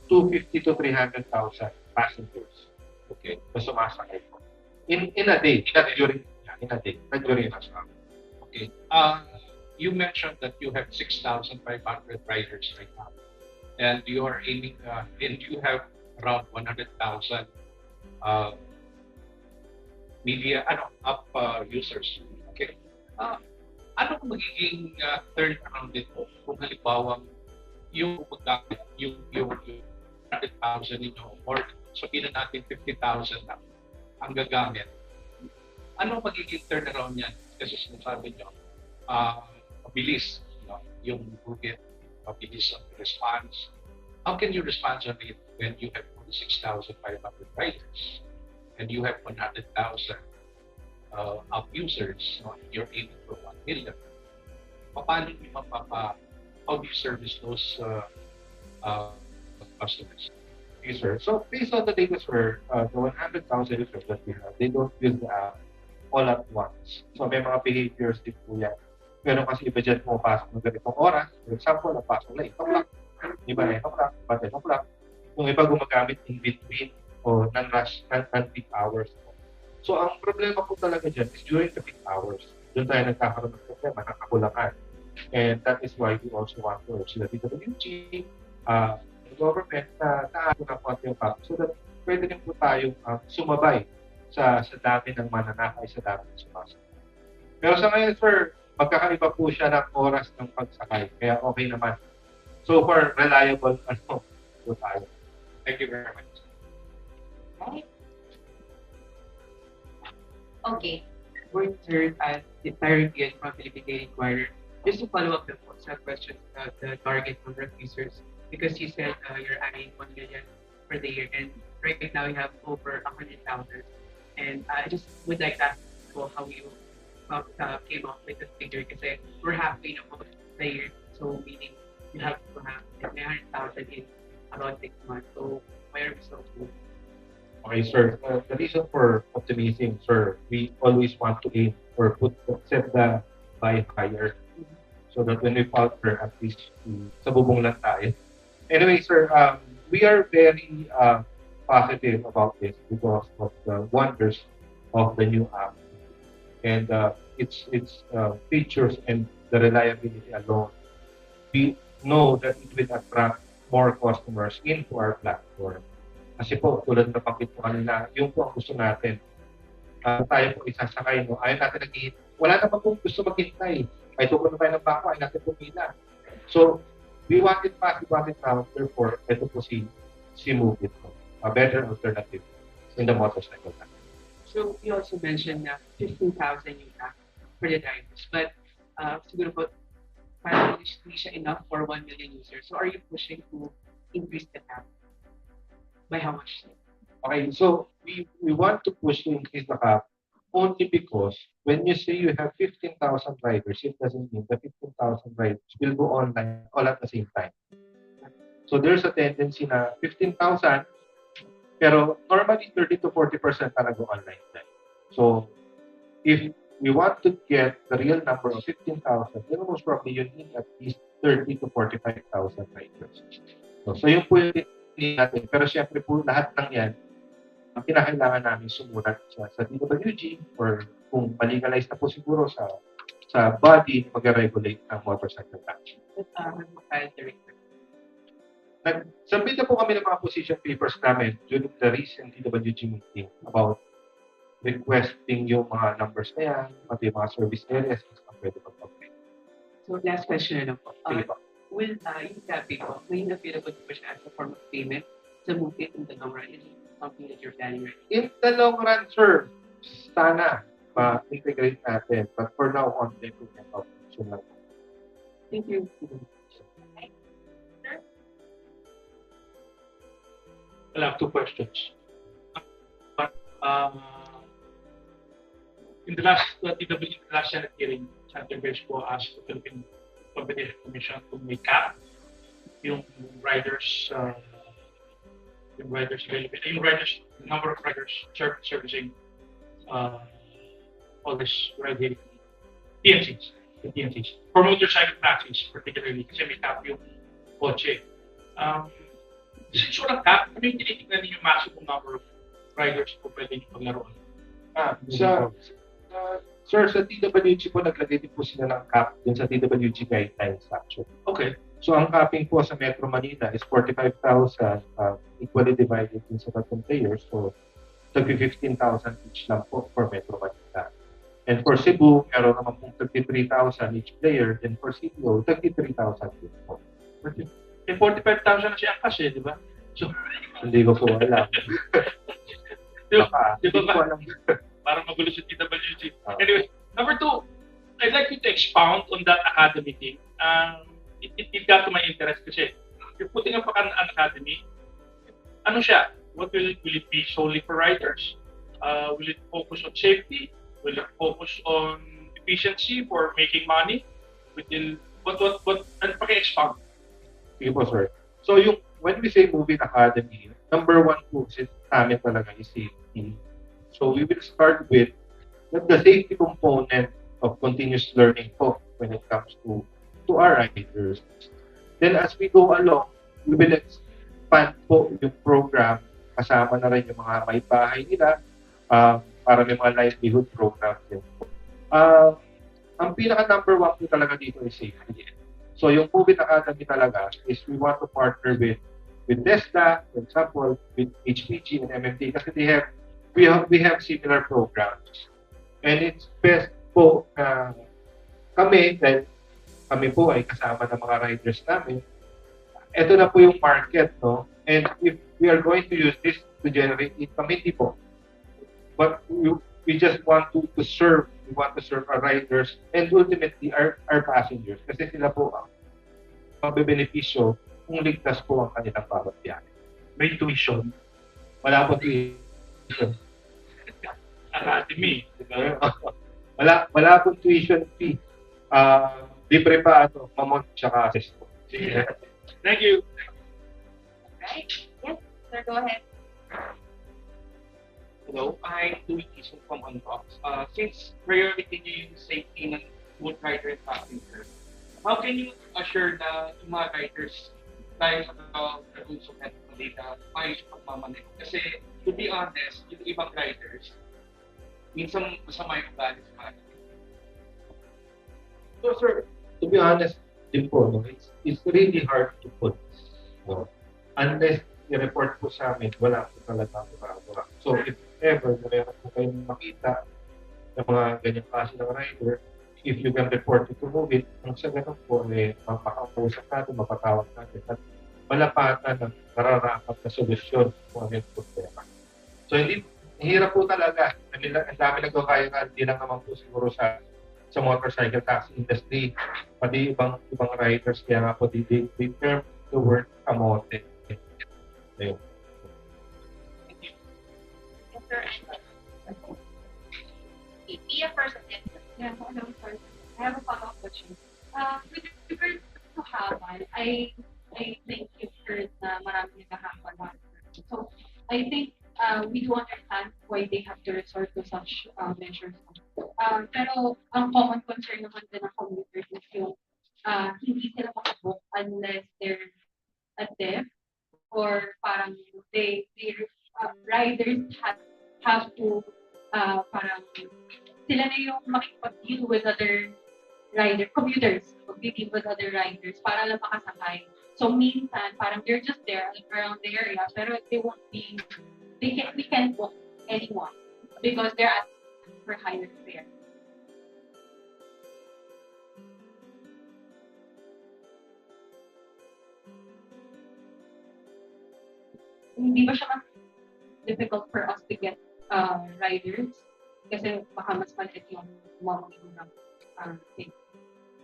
250 to 300,000 passengers. Okay, na sumasakay po. In a day, not during rush hour. Okay. You mentioned that you have 6,500 riders right now, and you are aiming, and you have around 100,000 media app users. Okay. Ano magiging turnaround nito kung halimbawa yung 100,000 ninyo or sabihin na natin 50,000 na ang gagamit? Ano magiging turnaround niyan? Kasi sinasabi nyo, mabilis, yung Movit, mabilis ang response. How can you respond on it when you have 46,500 riders and you have 100,000 app users, you're aiming for 1 million? Paano nyo how do you service those customers? Okay, sir. So based on the data, sir, the 100,000 users that we have, they don't use the app all at once. So may mga behaviors din po yan. Pero kasi iba dyan pumapasok ng ganitong oras. For example, napasok na 8 o'clock. Iba 9 o'clock, iba 10 o'clock. Yung iba gumagamit in between o non-rush, non-peak hours. So ang problema po talaga dyan is during the peak hours. Doon tayo nagkakaroon ng problema, nakakulangan. And that is why we also want to urge the DWG, the government na taako ng konti yung pag so that pwede rin po tayong sumabay sa dami ng mananakay, sa dami ng sumasakay. Pero sa ngayon, sir, magkakaiba po siya ng oras ng pagsakay. Kaya okay naman. So far, reliable po tayo. Thank you very much. Okay. Good, sir, at the Tyrant from Philippine Inquirer. Just to follow up po sa question about the target number of users, because you said you're adding 1 million for the year, and right now you have over 100,000. And I just would like to ask how you came up with the figure kasi we're halfway na po the year. So meaning you have to have like 900,000 in about 6 months. So why are we so cool? Okay, sir. The reason for optimism, sir, we always want to aim or set the buy higher so that when we falter, at least sa bubong lang tayo. Anyway, sir, we are very positive about this because of the wonders of the new app and its features and the reliability alone. We know that it will attract more customers into our platform. Kasi po, tulad na pakit po kanina, yung po ang gusto natin. Tayo po isasakay, no? Ayaw natin wala naman po gusto maghintay. Ay tugon na tayo ng bako, ay natin pumila. So, we want it fast, we want it now. Therefore, ito po si Move It po. A better alternative in the motorcycle. So you also mentioned na 15,000 yung app for the drivers. But siguro po, parang hindi siya enough for 1 million users. So are you pushing to increase the app? By how much? Okay, so we want to push to increase the cap only because when you say you have 15,000 riders, it doesn't mean the 15,000 riders will go online all at the same time. So there's a tendency na 15,000, pero normally 30 to 40% talaga online. So if we want to get the real number of 15,000, then most probably you need at least 30 to 45,000 riders. So yung po yung natin. Pero syempre po lahat ng yan, ang kinakailangan namin sumunod sa DWG or kung malegalize na po siguro sa body mag-regulate ng motorcycle tax. Nag-submit na po kami ng mga position papers namin during the recent DWG meeting about requesting yung mga numbers na yan, pati yung mga service areas na pwede mag-upgrade. So last question na po. Sige po. Will yung tabi po, may available po siya as a form of payment to move it in the long run? Is it something that you're planning right now? In the long run, sir, sana ma-integrate natin. But for now, on the improvement option lang. Thank you. I have two questions. In the last Senate hearing, Senator Besco asked the Philippine Competition Commission to make cap yung riders number of riders servicing all this ride TNCs for motorcycle taxis particularly kasi may cap yung kotse. Since walang cap, ano yung tinitignan niyo yung maximum number of riders po pwede niyo paglaruan? Sir, sa DWG po, naglagay din po sila ng cap dun sa DWG guidelines actually. Okay. So, ang capping po sa Metro Manila is 45,000 equally divided din sa tatlong players. So, 15,000 each lang po for Metro Manila. And for Cebu, meron naman pong 33,000 each player. And for CBO, 33,000 din po. Eh, 45,000 na siya ang kasi, di ba? So, hindi ko po alam. Di ba ba? Parang magulo sa TWG. Anyway, number two, I'd like you to expound on that academy thing. It got to my interest kasi you're putting up an academy. Ano siya? What will it be solely for riders? Will it focus on safety? Will it focus on efficiency for making money? Ano paki-expound? Sige po, sir. So, when we say moving academy, number one po namin talaga is safety. So we will start with the safety component of continuous learning po when it comes to our riders. Then as we go along, we will expand po yung program kasama na rin yung mga may bahay nila para may mga livelihood program din po. Ang pinaka number one po talaga dito is safety. So yung COVID Academy talaga is we want to partner with TESDA, for example, with HPG and MMD kasi we have similar programs. And it's best po na kami, dahil kami po ay kasama ng mga riders namin, ito na po yung market, no? And if we are going to use this to generate income, hindi po. But we just want to serve our riders and ultimately our passengers. Kasi sila po ang mabebenepisyo kung ligtas po ang kanilang bawat biyahe. May tuition. Wala po tuition. Academy, di ba? Wala pong tuition fee. Libre pa mamon tsaka access po. Sige. Thank you. Right? Yes, sir, go ahead. Hello, I'm doing issue from Unbox. Since priority niyo yung safety ng both rider and passenger, how can you assure na yung mga riders dahil sa rules of ethical data, maayos yung pagmamaneho? Kasi to be honest, yung ibang riders, minsan masama yung ugali sa kanila. So, sir, to be honest, din po, no, it's really hard to put. No? Unless i-report po sa amin, wala po talaga magagawa. So, if ever na meron po kayong makita ng mga ganyang klase ng rider, if you can report it to Movit, ang sa ganun po, mapakausap natin, mapatawag natin, at malapatan ng nararapat na solusyon kung ano yung problema. So, hirap po talaga. Ang dami nagkakaya nga, hindi lang naman po siguro sa motorcycle taxi industry, pati ibang riders, kaya nga po, they term the word kamote. Ayun. Yes, sir. Okay, Pia first and then Yeah, hello, sir. I have a follow-up question. With regards to Habal, I think you've heard na marami naghahabal. So, I think we do understand why they have to resort to such measures. Pero ang common concern naman din ng commuters is yung hindi sila makabook unless they're a deaf or parang riders have to parang sila na yung makikipag-deal with other commuters, mag-deal with other riders para lang makasakay. So minsan, parang they're just there around the area, pero we can't book anyone because they're asking for higher fare. Hindi ba siya mas difficult for us to get riders? Kasi baka mas maliit yung mga thing.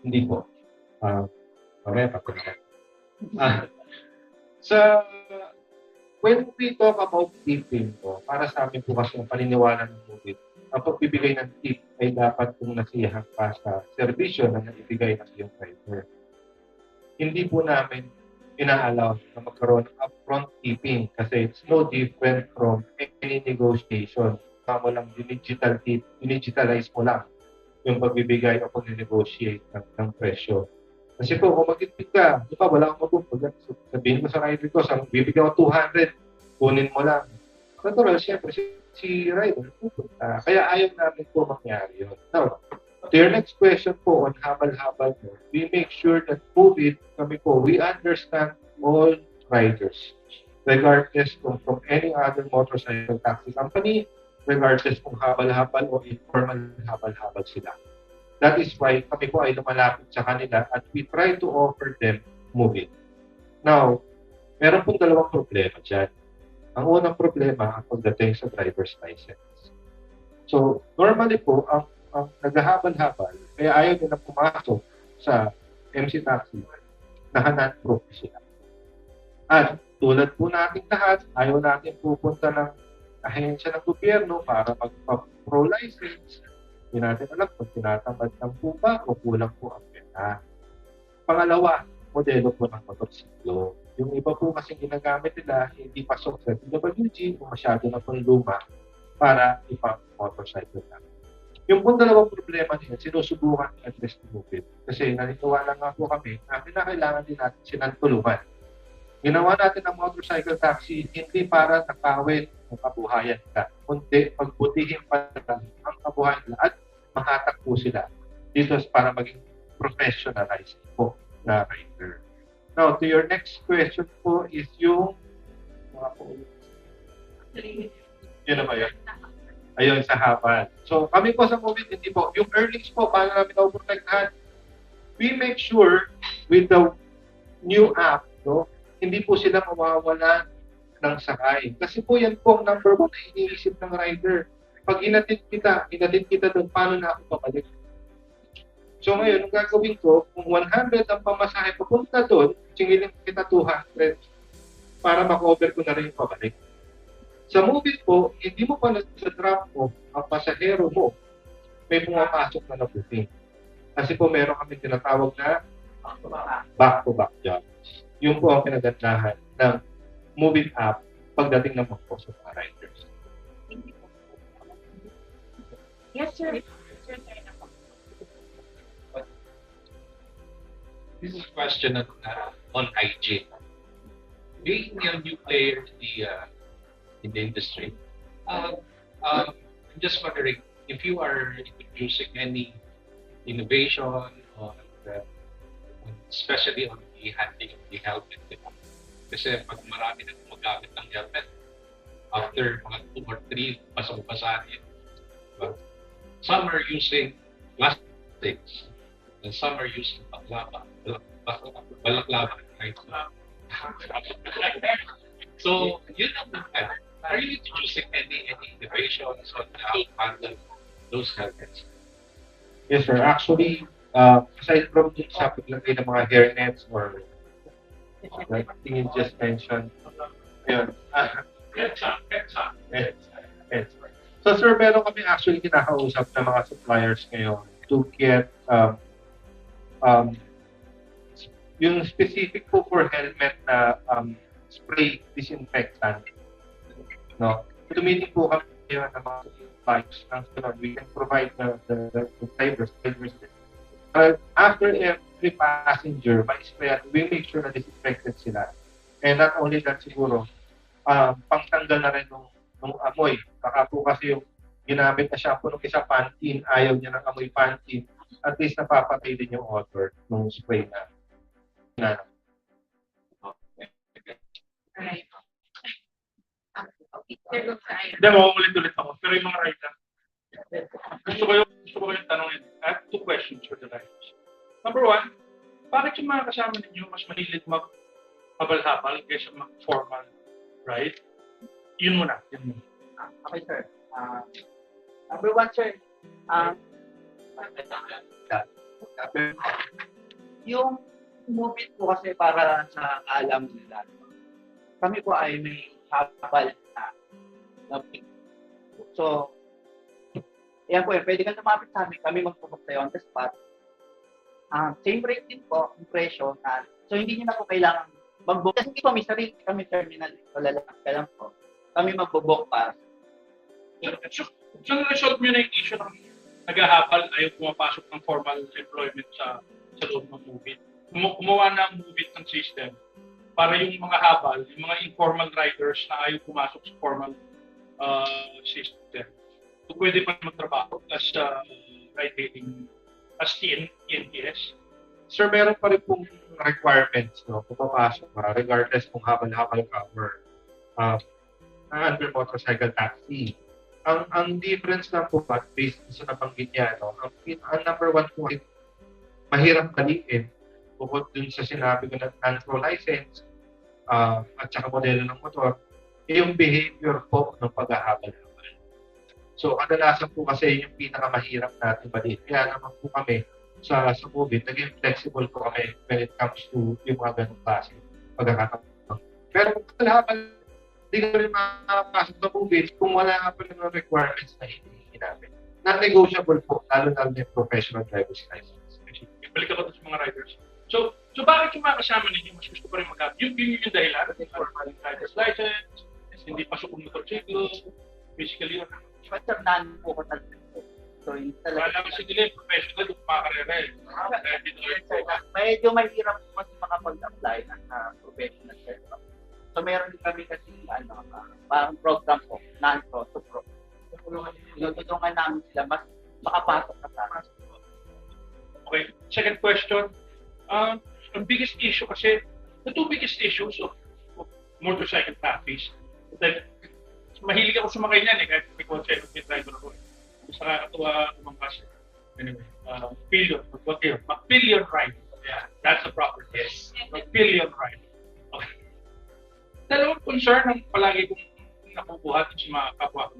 Hindi po. Mamaya pa ko naman. When we talk about tipping po, para sa amin po kasi ang paniniwala ng Movit, ang pagbibigay ng tip ay dapat kung nasiyahan pa sa serbisyo na naibigay ng iyong driver. Hindi po namin ina-allow na magkaroon ng upfront tipping kasi it's no different from any negotiation. Mo lang digital tip, digitalize mo lang yung pagbibigay o pag-negotiate ng presyo. Kasi po, kung mag-tip ka, di ba, wala akong mag-book. Sabihin mo sa rider ko, bibigyan ko 200, kunin mo lang. Natural, siyempre, si rider, pupunta. Kaya ayaw namin po mangyari yun. Now, to your next question po on habal-habal mo, we make sure that Movit, kami po, we understand all riders, regardless from any other motorcycle taxi company, regardless kung habal-habal o informal habal-habal sila. That is why kami po ay lumalapit sa kanila at we try to offer them Movit. Now, meron pong dalawang problema dyan. Ang unang problema ang pagdating sa driver's license. So, normally po, ang naghahabal-habal, kaya ayaw nila pumasok sa MC Taxi, naka-non-proof sila. At tulad po natin lahat, ayaw natin pupunta ng ahensya ng gobyerno para magpa-pro license. Hindi natin alam kung tinatamad ng po ba o kulang po ang pera. Pangalawa, modelo po ng motorsiklo. Yung iba po kasi ginagamit nila, hindi pasok sa PWG o masyado na pong luma para ipang-motorcycle na. Yung po dalawang problema niya, sinusubukan ni address ni Movit. Kasi naniniwala nga po kami na kailangan din natin sinantulungan. Ginawa natin ang motorcycle taxi hindi para nakawin ang kabuhayan nila, kundi pagbutihin pa lang ang kabuhayan nila at mahatak po sila dito para maging professionalized po na rider. Now, to your next question po is yung yun na ba yun? Ayun, sa hapon. So, kami po sa Movit, hindi po. Yung earnings po, paano namin na-protektahan? We make sure with the new app, no, hindi po sila mawawala ng sakay. Kasi po yan po ang number one na iniisip ng rider. Pag inatid kita doon, paano na ako pabalik? So ngayon, ang gagawin ko, kung 100 ang pamasahe papunta doon, singilin kita 200 para makover ko na rin yung pabalik. Sa Movit po, hindi mo pa sa drop off ang pasahero mo may pumapasok na booking. Kasi po meron kami tinatawag na back-to-back jobs. Yun po ang pinagandahan ng moving app pagdating naman po sa mga riders. Yes, sir. This is a question on IG. Being a new player in the industry, I'm just wondering if you are introducing any innovation on especially on the handling of the helmet. Kasi pag marami na gumagamit ng helmet, after mga 2 or 3, basang-basa yun. Diba? Some are using plastics, and some are using balaklava. Right? So, yun ang are you introducing any innovations on how to handle those helmets? Yes, sir. Actually, aside from sa paglagay ng mga hairnets or like you just mentioned, yun. Yes. So, sir, meron kami actually kinakausap ng mga suppliers ngayon to get yung specific po for helmet na spray disinfectant. No? Tumiting po kami ngayon ng mga suppliers ng sunod. We can provide the flavors. After every passenger, we make sure na disinfected sila. And not only that siguro, pangtanggal na rin nung amoy. Baka po kasi yung ginamit na shampoo ng isa Pantene, ayaw niya ng amoy Pantene. At least napapatay din yung odor ng spray na. Right. Hindi, mauulit-ulit ako. Pero yung mga rider, gusto ko yung tanongin. I have 2 questions for the riders. Number 1, bakit yung mga kasama ninyo mas mahilig mag-habal kaysa mag-formal ride? Yun muna. Okay, sir. Number 1, sir. Yung movie po kasi para sa alam nila. Kami po ay may habal na so, yan po, pwede ka lumapit sa amin, kami magpupok sa'yo on the spot. Same rate din po, yung presyo na, so hindi nyo na po kailangan mag-book. Kasi hindi po, may sarili kami terminal, so lalakad ka lang po. Kami mag-book para. So, na-resolve nyo na yung issue ng nag-ahabal, ayaw pumapasok ng formal employment sa loob ng movie. Gumawa ng movie ng system para yung mga habal, yung mga informal riders na ayaw pumasok sa formal system. So, pwede pa magtrabaho as ride-hailing, as TNTS. Sir, meron pa rin pong requirements, no? Kung papasok ka, regardless kung habal-habal ka or under motorcycle taxi. Ang difference lang po ba, based sa nabanggit niya, no? Ang number 1 po ay mahirap balikin bukod dun sa sinabi ko na non-pro license at saka modelo ng motor, yung behavior po ng paghahabal-habal. So, kadalasan po kasi yung pinakamahirap natin balikin. Kaya naman po kami sa movie, naging flexible po kami when it comes to yung mga ganong klase pagkakataon. Pero kung kadalasan, hindi ka rin makapasok sa movie kung wala nga pa rin mga requirements na hinihingi namin. Non-negotiable po, lalo na yung professional driver's license. Balik ako sa mga riders. So bakit yung mga kasama ninyo mas gusto pa rin mag-habal? Yung dahilan, formal driver's license, hindi pasok ng motorsiklo, basically yun. Maternaan po ko talaga. So, yung talaga. Wala kasi nila yung professional yung makakarera eh. Medyo mahirap po kasi makapag-apply ng professional service. So, meron din kami kasi parang program po, non-pro to pro. Tinutulungan namin sila mas makapasok na sa. Okay. Second question. Ang biggest issue kasi, the 2 biggest issues of motorcycle traffic, like, mahilig ako sumakay niyan eh, kahit may kotse, may driver ako eh. Mas nakakatuwa umangkas. Anyway, McPillion ride. Yeah, that's the proper term. Yes. McPillion ride. Okay. Dalawang concern ang palagi kong nakukuha sa mga kapwa ko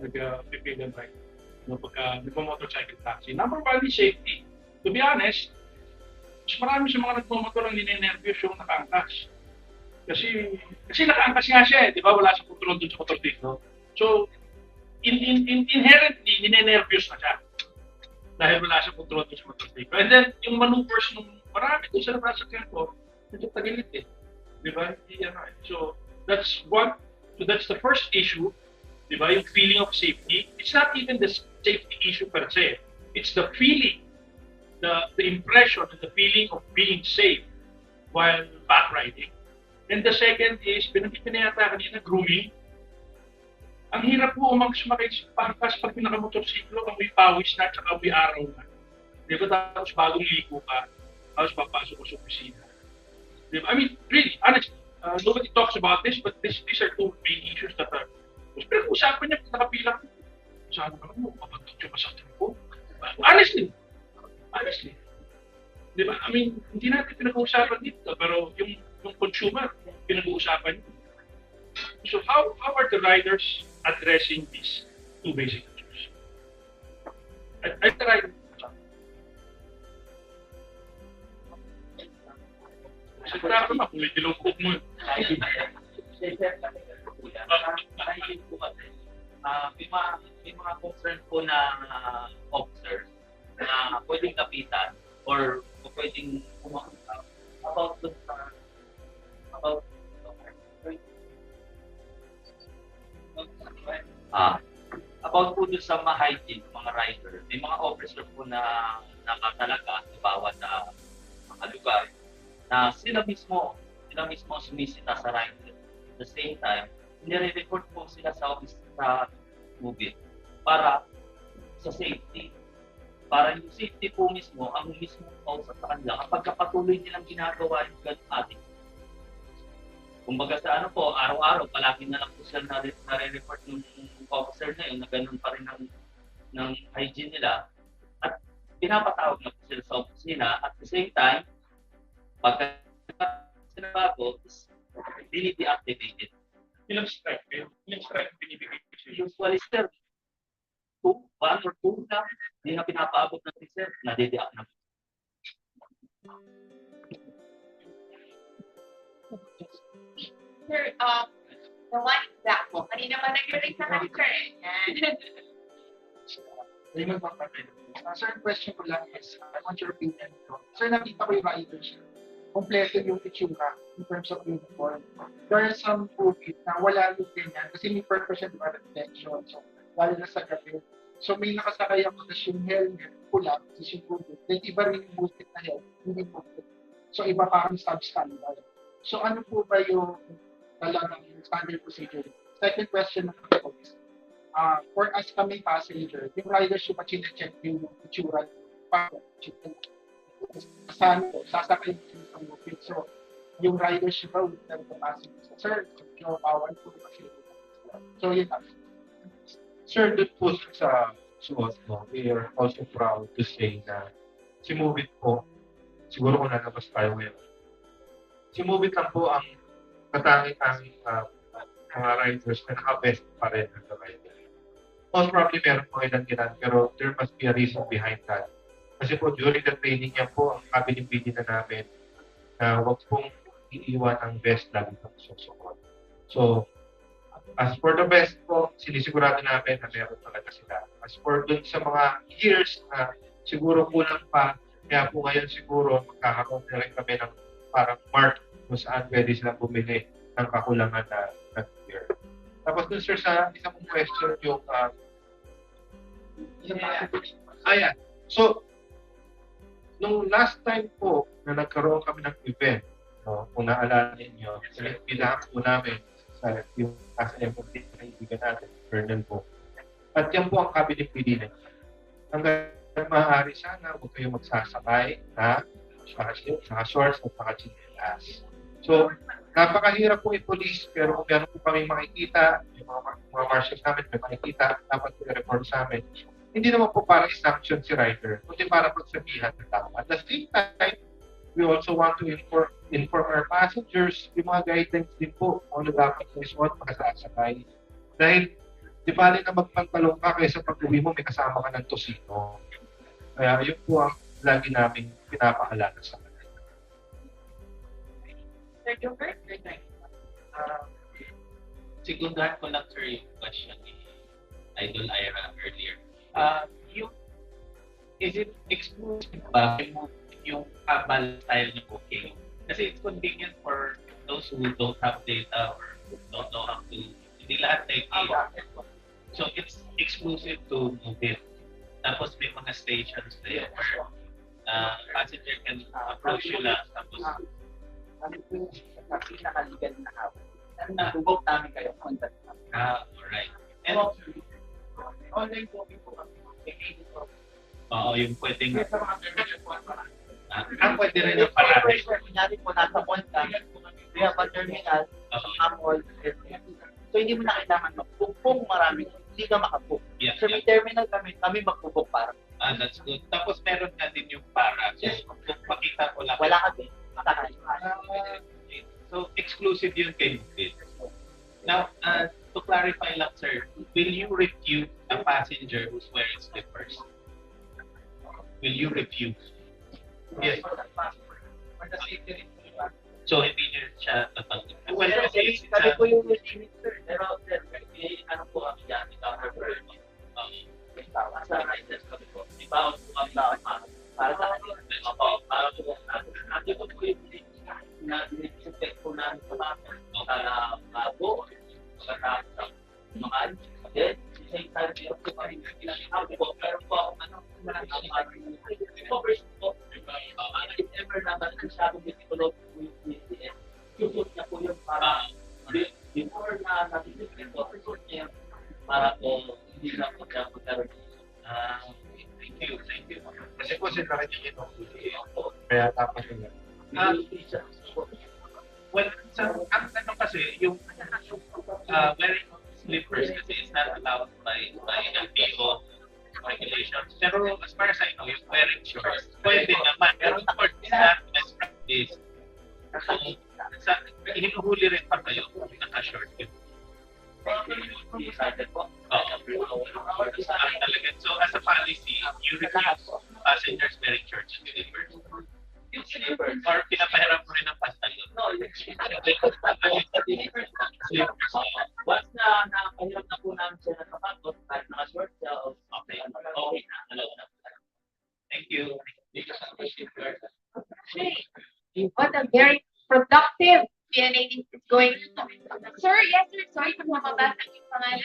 nag-McPillion ride. Pagka nagmo-motorcycle taxi. Number 1 is safety. To be honest, mas marami sa mga nagmumotor ang ninenervyos yung nakaangkas. Kasi nakaangkas nga siya eh, di ba? Wala sa control dun sa motor dito. So, inherently, ninenervyos na siya. dahil wala siyang control sa motorsiklo. And then, yung maneuvers nung marami doon sa nasasakyan ko, medyo tagilit eh. Di ba? Hindi yan eh. So, that's one. So, that's the first issue. Di ba? Yung feeling of safety. It's not even the safety issue per se. It's the feeling, the impression, and the feeling of being safe while back riding. And the second is, pinakita na yata kanina, grooming. Ang hirap po sumakay sa pangkas pag pinakamotorsiklo, amoy pawis na, tsaka amoy araw na. Di ba? Tapos bagong ligo ka, tapos papasok ko sa opisina. Di ba? I mean, really, honestly, nobody talks about this, but these are two main issues that are, mas pinag-usapan niya, nakapilang, saan ka mo, mapagtot yung masaktan ko. Honestly, di ba? I mean, hindi natin pinag-uusapan dito, pero yung consumer, pinag-uusapan niyo. So how are the riders addressing these two basic issues? I tried. Sa tao na, kung may dilungkot mo. May mga concern po na officers na pwedeng kapitan or pwedeng kumakita about dun sa about po dun sa mga hygiene, mga rider. May mga officer po na nakatalaga, halimbawa sa mga lugar, na sila mismo sumisita sa rider. At the same time, nire-report po sila sa office sa movie para sa safety. Para yung safety po mismo, ang mismo kausap sa kanila kapag patuloy nilang ginagawa yung ganun ating. Kumbaga sa ano po, araw-araw, palagi na lang po sila nare-report ng officer na yun na ganun pa rin ng hygiene nila. At pinapatawag na po sila sa opisina. At the same time, pagka sila bago, hindi deactivated. Ilang strike binibigay ko siya. Usually, sir, 1 or 2 lang, hindi na pinapaabot ng sir, nade-deact na. Sir, the one example, kanina man nag-relate sa akin, sir. Yan. Raymond Pagpapel. Sir, question ko lang is, I want your opinion. Sir, nakita ko yung riders. Kompleto yung itsura in terms of uniform. There are some movie na wala yung ganyan kasi may purpose yung reflection. So, lalo na sa gabi. So, may nakasakay ako na yung helmet, pula, kasi yung movie. Then, iba rin yung movie na helmet, hindi movie. So, iba parang substandard. So, ano po ba yung talagang standard procedure? Second question na ako is, for us kami passenger, yung riders yung chinecheck yung itsura sasakay sa movie. So, yung riders yung ba with the passenger. Sir, yung bawal po kasi. So, yun na. Sir, doon po sa suot mo, we are also proud to say na si Movit po, siguro kung nalabas tayo ngayon, si Movit lang po ang katanging-tanging mga riders na naka-best pa rin ang rider. Most probably meron po ilan, pero there must be a reason behind that. Kasi po, during the training niya po, ang kabiling-bili na namin na huwag pong iiwan ang best lagi ng susukot. So, as for the best po, sinisigurado namin na meron talaga sila. As for dun sa mga years na siguro kulang pa, kaya po ngayon siguro magkakaroon na rin kami ng parang mark kung saan pwede silang bumili ng kakulangan na year. Tapos dun sir, sa isang question yung ayan. So, nung last time po na nagkaroon kami ng event, no, kung naalala ninyo, pinahan po namin sa yung SMPT na kaibigan natin, Colonel po. At yan po ang kabiling-pili na hanggang maaari sana huwag kayong magsasakay na saka shorts at saka chinelas. So, napakahirap po i-police pero kung meron po kami makikita, yung mga marshals namin may makikita, dapat po i-report sa amin. Hindi naman po para i-sanction si rider, kundi para pagsabihan ng tao. At the same time, we also want to inform our passengers, yung mga guidelines din po, kung ano dapat na isuot makasasakay. Dahil, di bali na magpantalong ka kaysa pag-uwi mo, may kasama ka ng tosino. Kaya yun po ang lagi namin pinapaalala sa kanila. Sir Gilbert? Sigundahan ko lang sir yung question ni Idol Ira earlier. Yung is it exclusive ba yung habal style ng booking? Kasi it's convenient for those who don't have data or don't know how to, hindi lahat techie. So it's exclusive to Move. Tapos may mga stations there where passenger can approach you lang. Tapos, Kami po yung pinaka-legal na hawak. Nag-book namin kayo on that time. alright. And, Online booking po kami. oo, yung pwedeng, Sa mga terminal po, pwede rin yung parade. kunyari po nasa mall ka, we have a terminal, mall, so hindi mo na kailangan mag-book. Kung maraming, hindi ka makabook. Yeah, So may terminal kami mag-book para. that's good. Tapos meron na din yung para. So, kung makita ko lang. Wala ka din. So, exclusive yun kay Mubit. Now, to clarify lang, sir, will you refuse a passenger who's wearing slippers? Will you refuse? Yes. So, hindi nyo siya tatanggap. Well, kasi Sabi ko yung limit, sir. Pero, sir, ano po kami dyan, ikaw sa riders kami po. Iba po kami para sa kanila. Para po natin po yung na dinisimpect po namin sa mga buo, sa mga then, same time, po kami po. Pero po, ano, if ever naman masyadong difficult po yung PCS, susot niya po yung para before na natin po, susot niya para po hindi na po siya magkaroon. Thank you. Kasi po sila rin yung kaya tapos yun. Well, ang tanong kasi, yung wearing slippers kasi is not allowed by LTO regulations. Pero as far as I know, yung wearing shorts, pwede naman. Pero of course, it's not best practice. So, hinuhuli rin pa kayo kung naka-short yun. Talaga. So, as a policy, you refuse passengers wearing shorts and slippers. Or pinapahiram mo rin ng pantalon. No, once na nakahirap na po namin siya ng sapatos, kahit naka-short siya, okay na, alaw na. Thank you. What a very productive PNA is going on. Sir, yes sir, sorry kung mababasa yung pangalan.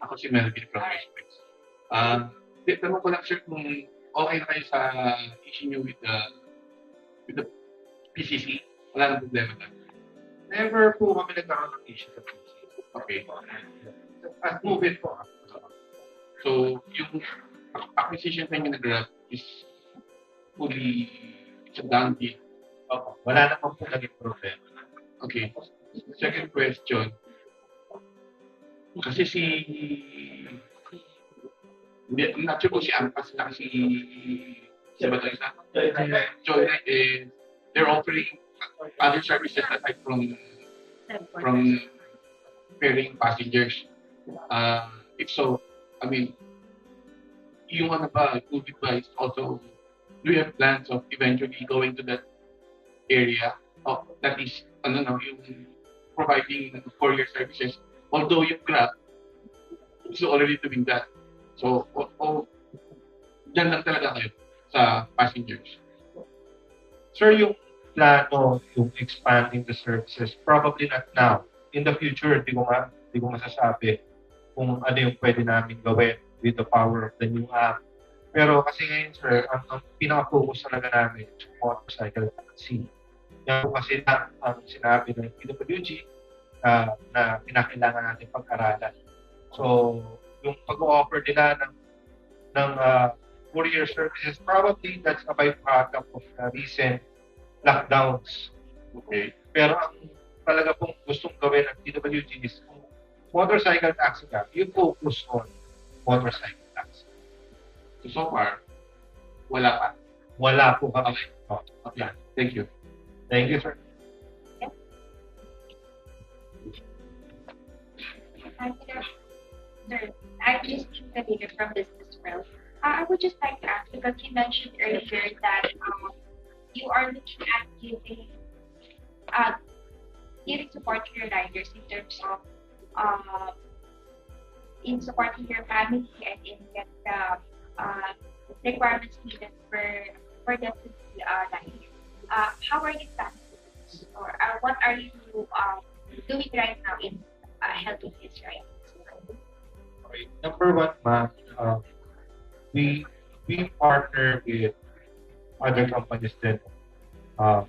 Ako si Melvin from Express. Tanong ko lang sir kung okay na kayo sa issue nyo with the PCC. Wala nang problema na. Never po kami nagkaroon ng issue sa PC. Okay. At move it po. So, yung acquisition time na Grab is fully it's a done deal. Wala naman po naging problema. Okay. Second question. Kasi not sure kung si Ampas na si Batay na. Joy is they're offering other services aside from ferrying passengers. If so, I mean, yung ano ba, Ubi ba is also, do you have plans of eventually going to that area? That is, yung providing courier services. Although yung Grab is already doing that. So, dyan lang talaga kayo sa passengers. Sir, yung plano, yung expanding the services, probably not now. In the future, di ko masasabi kung ano yung pwede namin gawin with the power of the new app. Pero kasi ngayon, sir, ang pinaka-focus talaga namin is motorcycle taxi. Yan po kasi ang sinabi ng PWG na kinakailangan natin pag-aralan. So, yung pag-offer nila ng courier services, probably that's a byproduct of recent lockdowns. Okay? Pero ang talaga pong gustong gawin ng PWG is motorcycle taxi ka, you focus on motorcycle taxi. So far, wala pa. Wala po kami. Okay. Thank you. Thank you, sir. Sir, I'm just Kadina from Business World. I would just like to ask, because you mentioned earlier that you are looking at giving support to your riders in terms of in supporting your family and in uh, requirements needed for them to be live. How are you planning to do this? Or what are you doing right now in helping Israel? Okay. Number one, ma'am, we we partner with other companies that uh,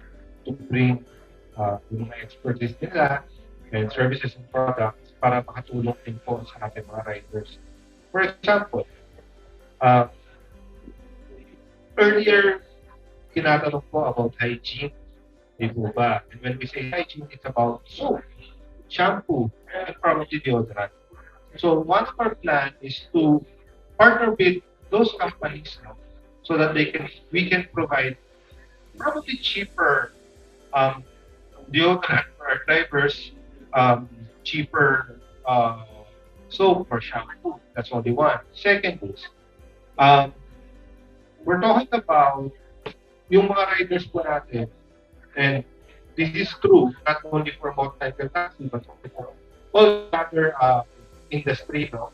to bring yung mga expertise nila and services and products para makatulong din po sa ating mga riders. For example, uh, earlier, tinatanong po about hygiene, di po ba? And when we say hygiene, it's about soap, shampoo, and probably deodorant. So one of our plan is to partner with those companies, no, so that we can provide probably cheaper um, deodorant for our drivers, cheaper soap or shampoo. That's only one. Second is, um, we're talking about yung mga riders po natin, and this is true not only for motorcycle taxi but also for all other industry, no?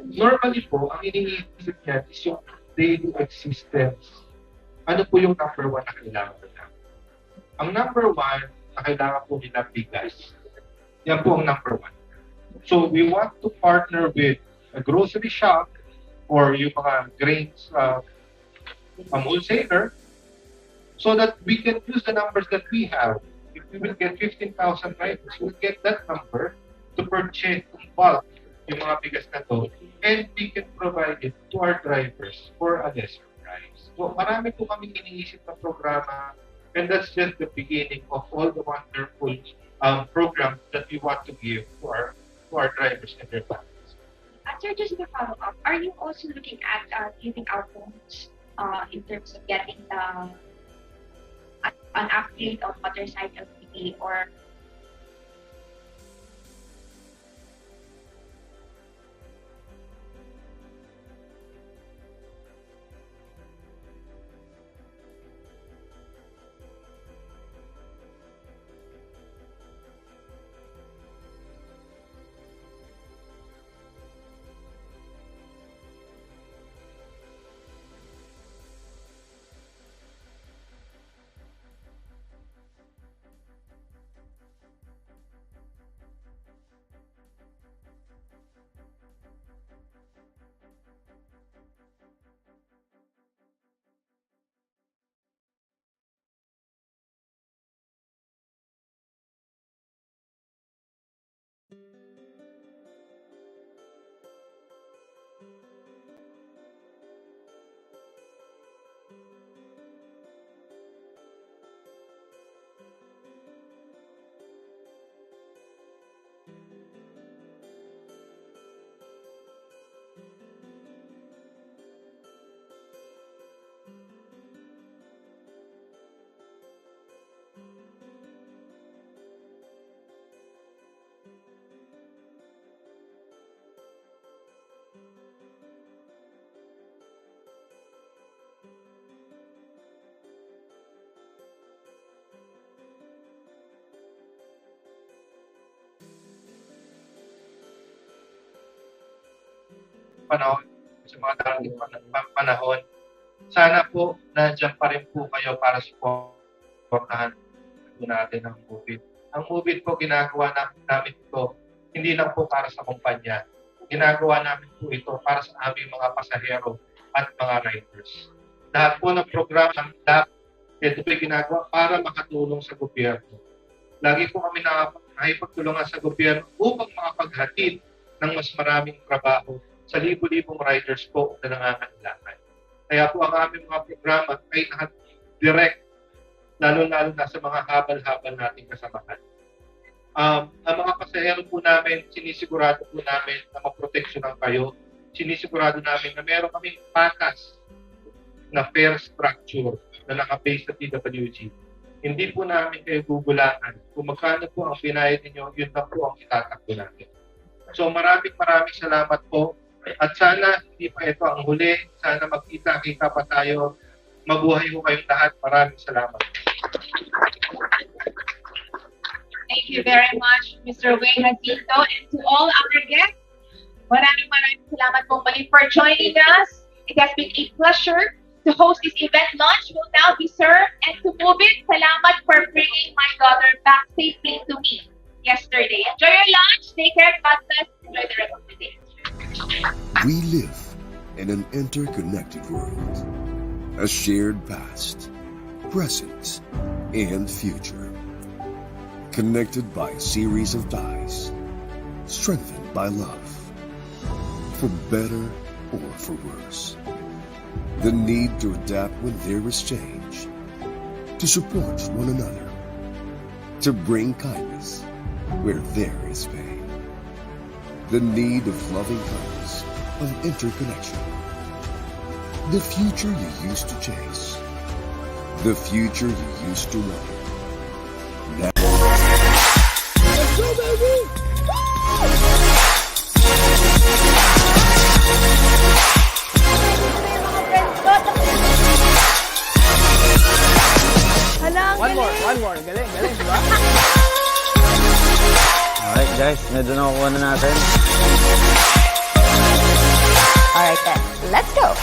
Normally po, ang iniisip niyan is yung daily existence. Ano po yung number one na kailangan nila? Ang number one na kailangan po nila bigas. Yan po ang number one. So we want to partner with a grocery shop or yung mga grains wholesaler so that we can use the numbers that we have. If we will get 15,000 riders, we'll get that number to purchase in bulk yung mga bigas na to, and we can provide it to our drivers for a lesser price. So marami po kami iniisip na programa, and that's just the beginning of all the wonderful programs that we want to give to our drivers and their families. Sir, just to follow up, are you also looking at giving out loans in terms of getting an upgrade of motorcycle fee or Panahon, sa mga darating panahon, sana po nandiyan pa rin po kayo para supportahan po natin ang movie. Ang movie po ginagawa namin ito hindi lang po para sa kumpanya. Ginagawa namin po ito para sa aming mga pasahero at mga riders. Lahat po ng programa, ito po ginagawa para makatulong sa gobyerno. Lagi po kami nakipagtulungan sa gobyerno upang makapaghatid ng mas maraming trabaho sa libo-libong riders po na nangangailangan. Kaya po ang aming mga programa ay direct, lalo-lalo na sa mga habal-habal nating kasamahan. Ang mga pasahero po namin, sinisigurado po namin na maproteksyonan kayo. Sinisigurado namin na meron kaming patas na fare structure na naka-base sa PWG. Hindi po namin kayo gugulangan. Kung magkano po ang binayad ninyo, yun na po ang itatakbo natin. So maraming salamat po. At sana hindi pa ito ang huli. Sana magkita-kita pa tayo. Mabuhay ko kayong lahat. Maraming salamat. Thank you very much, Mr. Wayne Jacinto, and to all our guests. Maraming salamat po muli for joining us. It has been a pleasure to host this event. Lunch will now be served, and to move it, salamat for bringing my daughter back safely to me yesterday. Enjoy your lunch. Take care. God bless. Enjoy the rest of the day. We live in an interconnected world, a shared past, present, and future, connected by a series of ties, strengthened by love, for better or for worse. The need to adapt when there is change, to support one another, to bring kindness where there is pain. The need of loving kindness, of interconnection. The future you used to chase, the future you used to want. Now, let's go, baby! One more. Galing, di ba? Alright guys, medyo nakukuha na natin. Alright then, let's go!